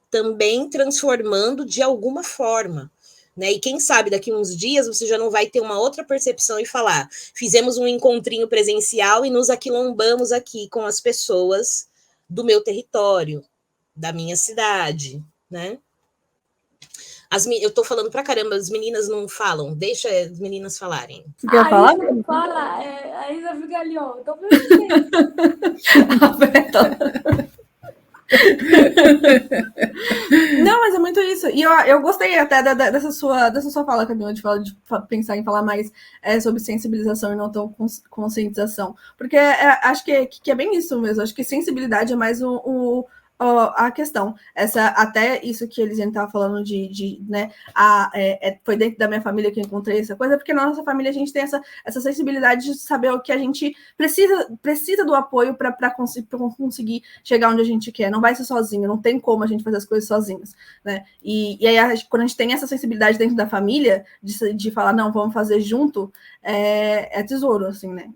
também transformando de alguma forma. Né? E quem sabe daqui uns dias você já não vai ter uma outra percepção e falar: fizemos um encontrinho presencial e nos aquilombamos aqui com as pessoas do meu território, da minha cidade, né? Eu tô falando pra caramba, as meninas não falam, deixa as meninas falarem. Você quer falar? Fala, a Isa fica ali, ó, tô vendo. Não, mas é muito isso. E eu gostei até dessa sua fala, Camila, de pensar em falar mais sobre sensibilização e não tão conscientização. Porque acho que é bem isso mesmo. Acho que sensibilidade é mais a questão. Até isso que eles estavam falando né, foi dentro da minha família que eu encontrei essa coisa, porque na nossa família a gente tem essa sensibilidade de saber o que a gente precisa do apoio para conseguir chegar onde a gente quer. Não vai ser sozinho, não tem como a gente fazer as coisas sozinhos, né? E aí, quando a gente tem essa sensibilidade dentro da família, de falar, não, vamos fazer junto, é tesouro, assim, né?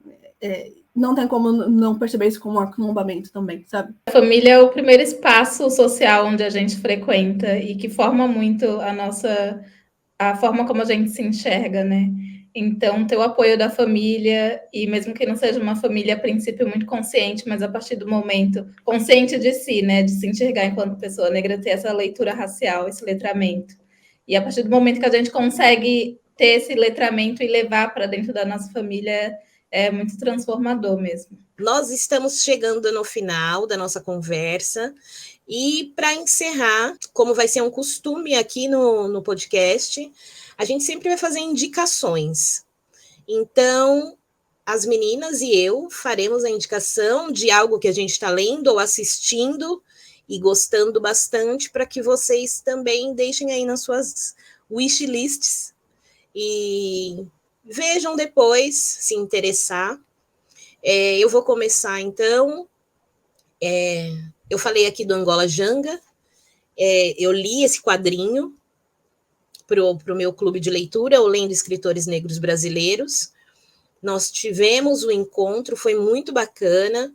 Não tem como não perceber isso como um aquilombamento também, sabe? A família é o primeiro espaço social onde a gente frequenta e que forma muito a forma como a gente se enxerga, né? Então, ter o apoio da família, e mesmo que não seja uma família a princípio muito consciente, mas a partir do momento consciente de si, né? De se enxergar enquanto pessoa negra, ter essa leitura racial, esse letramento. E a partir do momento que a gente consegue ter esse letramento e levar para dentro da nossa família, é muito transformador mesmo. Nós estamos chegando no final da nossa conversa e para encerrar, como vai ser um costume aqui no podcast, a gente sempre vai fazer indicações. Então, as meninas e eu faremos a indicação de algo que a gente está lendo ou assistindo e gostando bastante, para que vocês também deixem aí nas suas wishlists e vejam depois, se interessar. Eu vou começar, então. Eu falei aqui do Angola Janga. Eu li esse quadrinho para o meu clube de leitura, o Lendo Escritores Negros Brasileiros. Nós tivemos o encontro, foi muito bacana.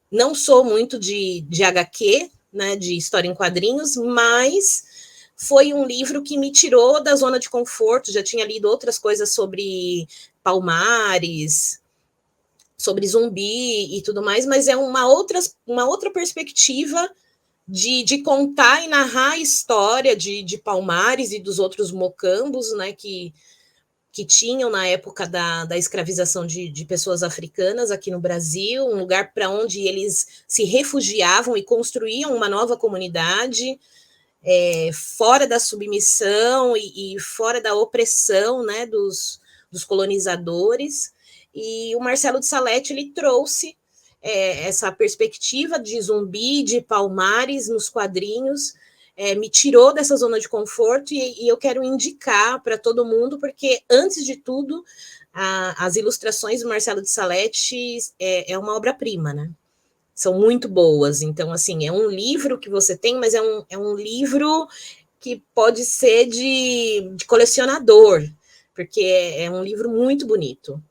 Não sou muito de HQ, né, de história em quadrinhos, mas foi um livro que me tirou da zona de conforto. Já tinha lido outras coisas sobre Palmares, sobre zumbi e tudo mais, mas é uma outra perspectiva de contar e narrar a história de Palmares e dos outros mocambos, né, que tinham na época da escravização de pessoas africanas aqui no Brasil, um lugar para onde eles se refugiavam e construíam uma nova comunidade, fora da submissão e fora da opressão, né, dos colonizadores. E o Marcelo de Salete, ele trouxe essa perspectiva de zumbi, de Palmares nos quadrinhos, me tirou dessa zona de conforto e eu quero indicar para todo mundo, porque, antes de tudo, as ilustrações do Marcelo de Salete é uma obra-prima, né? São muito boas. Então, assim, é um livro que você tem, mas é um livro que pode ser de colecionador, porque é um livro muito bonito,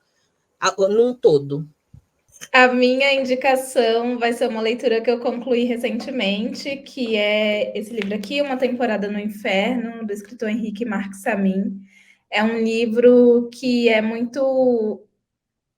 num todo. A minha indicação vai ser uma leitura que eu concluí recentemente, que é esse livro aqui, Uma Temporada no Inferno, do escritor Henrique Marques Samin. É um livro que é muito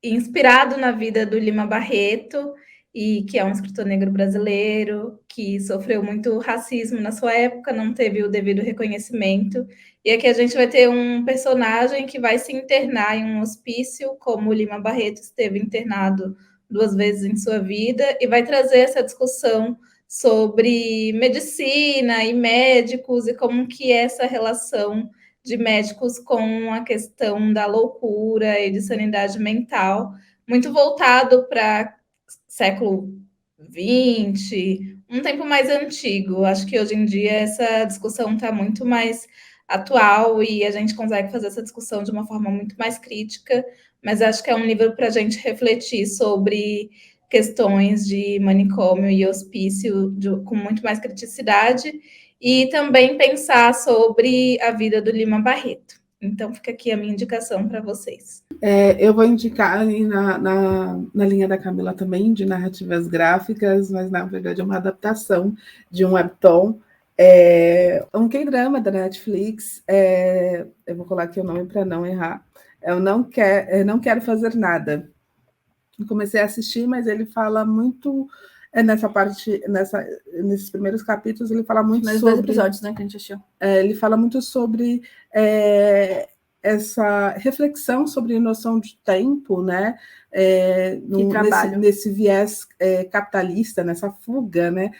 inspirado na vida do Lima Barreto, e que é um escritor negro brasileiro, que sofreu muito racismo na sua época, não teve o devido reconhecimento. E aqui a gente vai ter um personagem que vai se internar em um hospício, como o Lima Barreto esteve internado 2 vezes em sua vida, e vai trazer essa discussão sobre medicina e médicos, e como que é essa relação de médicos com a questão da loucura e de sanidade mental, muito voltado para século XX, um tempo mais antigo. Acho que hoje em dia essa discussão está muito mais atual e a gente consegue fazer essa discussão de uma forma muito mais crítica, mas acho que é um livro para a gente refletir sobre questões de manicômio e hospício com muito mais criticidade e também pensar sobre a vida do Lima Barreto. Então fica aqui a minha indicação para vocês. Eu vou indicar ali na linha da Camila também, de narrativas gráficas, mas na verdade é uma adaptação de um webtoon, um K-drama da Netflix, eu vou colocar aqui o nome para não errar, eu não quero fazer nada. Eu comecei a assistir, mas ele fala muito nessa parte, nesses primeiros capítulos, ele fala muito sobre... 2 episódios, né, que a gente assistiu. Ele fala muito sobre essa reflexão sobre noção de tempo, né? Nesse viés capitalista, nessa fuga, né?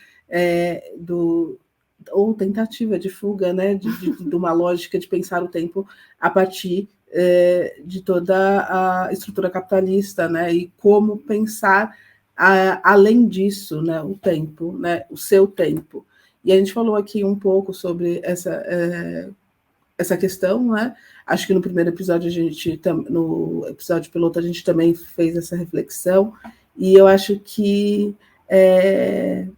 Ou tentativa de fuga, né? De uma lógica de pensar o tempo a partir de toda a estrutura capitalista, né? E como pensar além disso, né? O tempo, né? O seu tempo. E a gente falou aqui um pouco sobre essa questão, né? Acho que no primeiro episódio, no episódio piloto, a gente também fez essa reflexão, e eu acho que é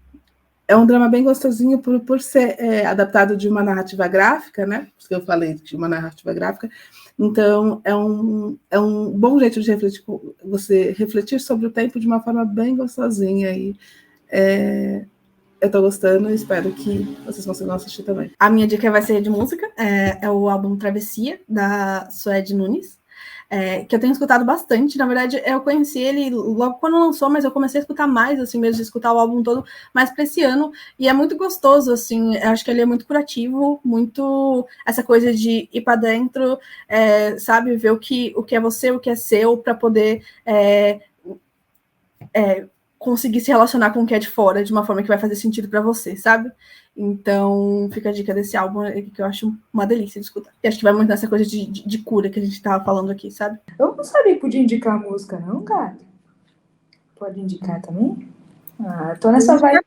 um drama bem gostosinho por ser adaptado de uma narrativa gráfica, né? Por isso que eu falei de uma narrativa gráfica. Então, é um bom jeito de você refletir sobre o tempo de uma forma bem gostosinha, e eu estou gostando e espero que vocês consigam assistir também. A minha dica vai ser de música, é o álbum Travessia, da Suede Nunes, que eu tenho escutado bastante. Na verdade, eu conheci ele logo quando lançou, mas eu comecei a escutar mais, assim, mesmo de escutar o álbum todo, mais para esse ano, e é muito gostoso, assim, eu acho que ele é muito curativo, muito essa coisa de ir para dentro, sabe, ver o que é você, o que é seu, para poder conseguir se relacionar com o que é de fora de uma forma que vai fazer sentido para você, sabe? Então, fica a dica desse álbum que eu acho uma delícia de escutar. E acho que vai muito nessa coisa de cura que a gente tava falando aqui, sabe? Eu não sabia que podia indicar música, não, cara. Pode indicar também? Tô nessa vibe.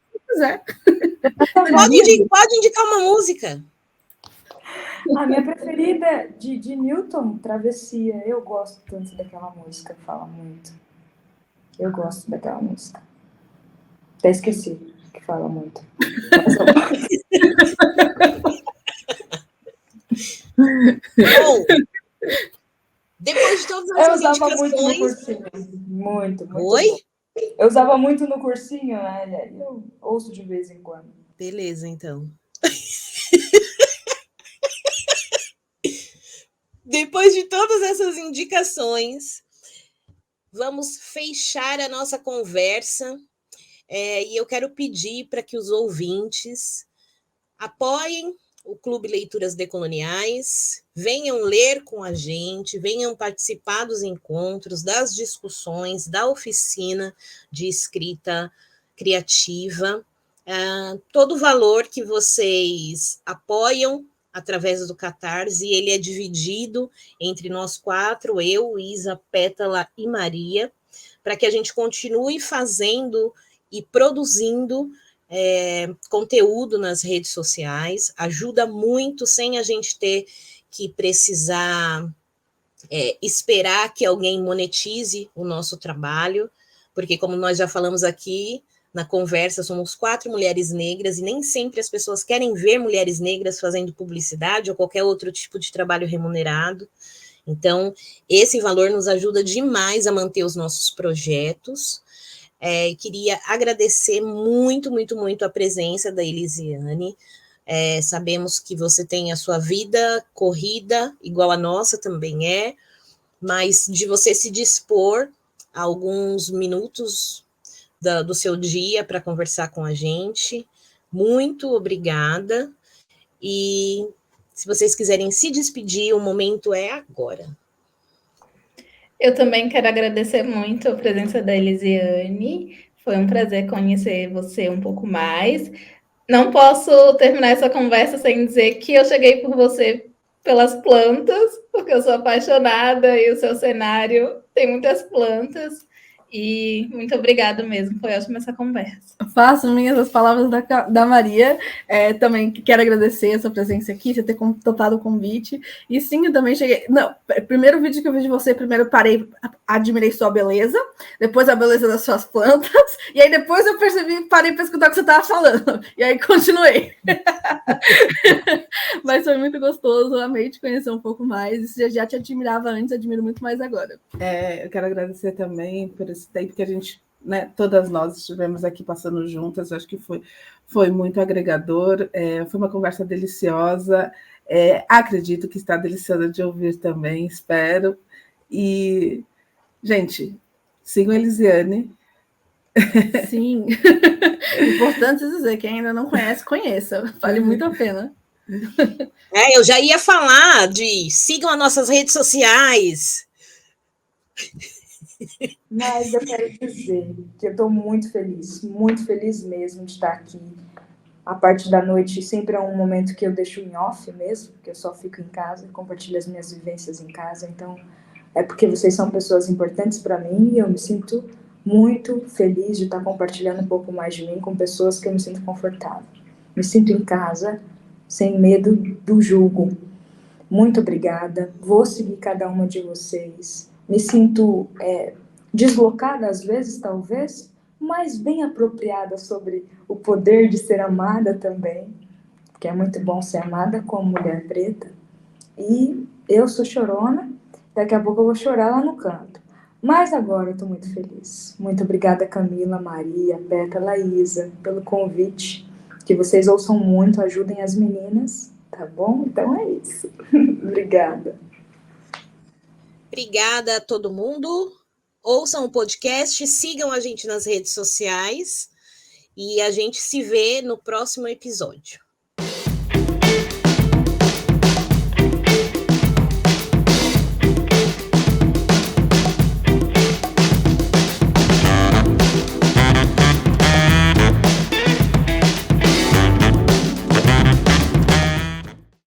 Pode indicar uma música. A minha preferida de Newton, Travessia. Eu gosto tanto daquela música, fala muito. Eu gosto daquela música. Até esqueci que fala muito. Bom, depois de todas essas eu usava indicações... muito no cursinho. Muito. Oi? Bom. Eu usava muito no cursinho, né? Eu ouço de vez em quando. Beleza, então. Depois de todas essas indicações, vamos fechar a nossa conversa, e eu quero pedir para que os ouvintes apoiem o Clube Leituras Decoloniais, venham ler com a gente, venham participar dos encontros, das discussões, da oficina de escrita criativa. Todo o valor que vocês apoiam através do Catarse, ele é dividido entre nós 4, eu, Isa, Pétala e Maria, para que a gente continue fazendo e produzindo conteúdo nas redes sociais. Ajuda muito, sem a gente ter que precisar esperar que alguém monetize o nosso trabalho, porque, como nós já falamos aqui na conversa, somos 4 mulheres negras e nem sempre as pessoas querem ver mulheres negras fazendo publicidade ou qualquer outro tipo de trabalho remunerado. Então, esse valor nos ajuda demais a manter os nossos projetos. Queria agradecer muito, muito, muito a presença da Elisiane. Sabemos que você tem a sua vida corrida, igual a nossa também mas de você se dispor a alguns minutos do seu dia para conversar com a gente. Muito obrigada. E se vocês quiserem se despedir, o momento é agora. Eu também quero agradecer muito a presença da Elisiane. Foi um prazer conhecer você um pouco mais. Não posso terminar essa conversa sem dizer que eu cheguei por você pelas plantas, porque eu sou apaixonada e o seu cenário tem muitas plantas. E muito obrigada mesmo, foi ótima essa conversa. Faço minhas as palavras da Maria. Também quero agradecer a sua presença aqui, você ter topado o convite. E sim, eu também cheguei. Não, primeiro vídeo que eu vi de você, primeiro parei, admirei sua beleza, depois a beleza das suas plantas, e aí depois eu percebi, parei para escutar o que você estava falando. E aí continuei. Mas foi muito gostoso, amei te conhecer um pouco mais. Já te admirava antes, admiro muito mais agora. Eu quero agradecer também por esse tempo que a gente, né, todas nós estivemos aqui passando juntas, acho que foi muito agregador, foi uma conversa deliciosa, acredito que está deliciosa de ouvir também, espero. E, gente, sigam a Elisiane. Sim, importante dizer, quem ainda não conhece, conheça, vale muito a pena. Eu já ia falar de sigam as nossas redes sociais. Mas eu quero dizer que eu estou muito feliz mesmo de estar aqui. A parte da noite sempre é um momento que eu deixo em off mesmo, porque eu só fico em casa, compartilho as minhas vivências em casa, então é porque vocês são pessoas importantes para mim e eu me sinto muito feliz de estar compartilhando um pouco mais de mim com pessoas que eu me sinto confortável. Me sinto em casa, sem medo do julgo. Muito obrigada, vou seguir cada uma de vocês. Me sinto deslocada às vezes, talvez, mas bem apropriada sobre o poder de ser amada também, porque é muito bom ser amada como mulher preta. E eu sou chorona, daqui a pouco eu vou chorar lá no canto. Mas agora eu estou muito feliz. Muito obrigada, Camila, Maria, Beta, Laísa, pelo convite. Que vocês ouçam muito, ajudem as meninas, tá bom? Então é isso. Obrigada. Obrigada a todo mundo. Ouçam o podcast, sigam a gente nas redes sociais e a gente se vê no próximo episódio.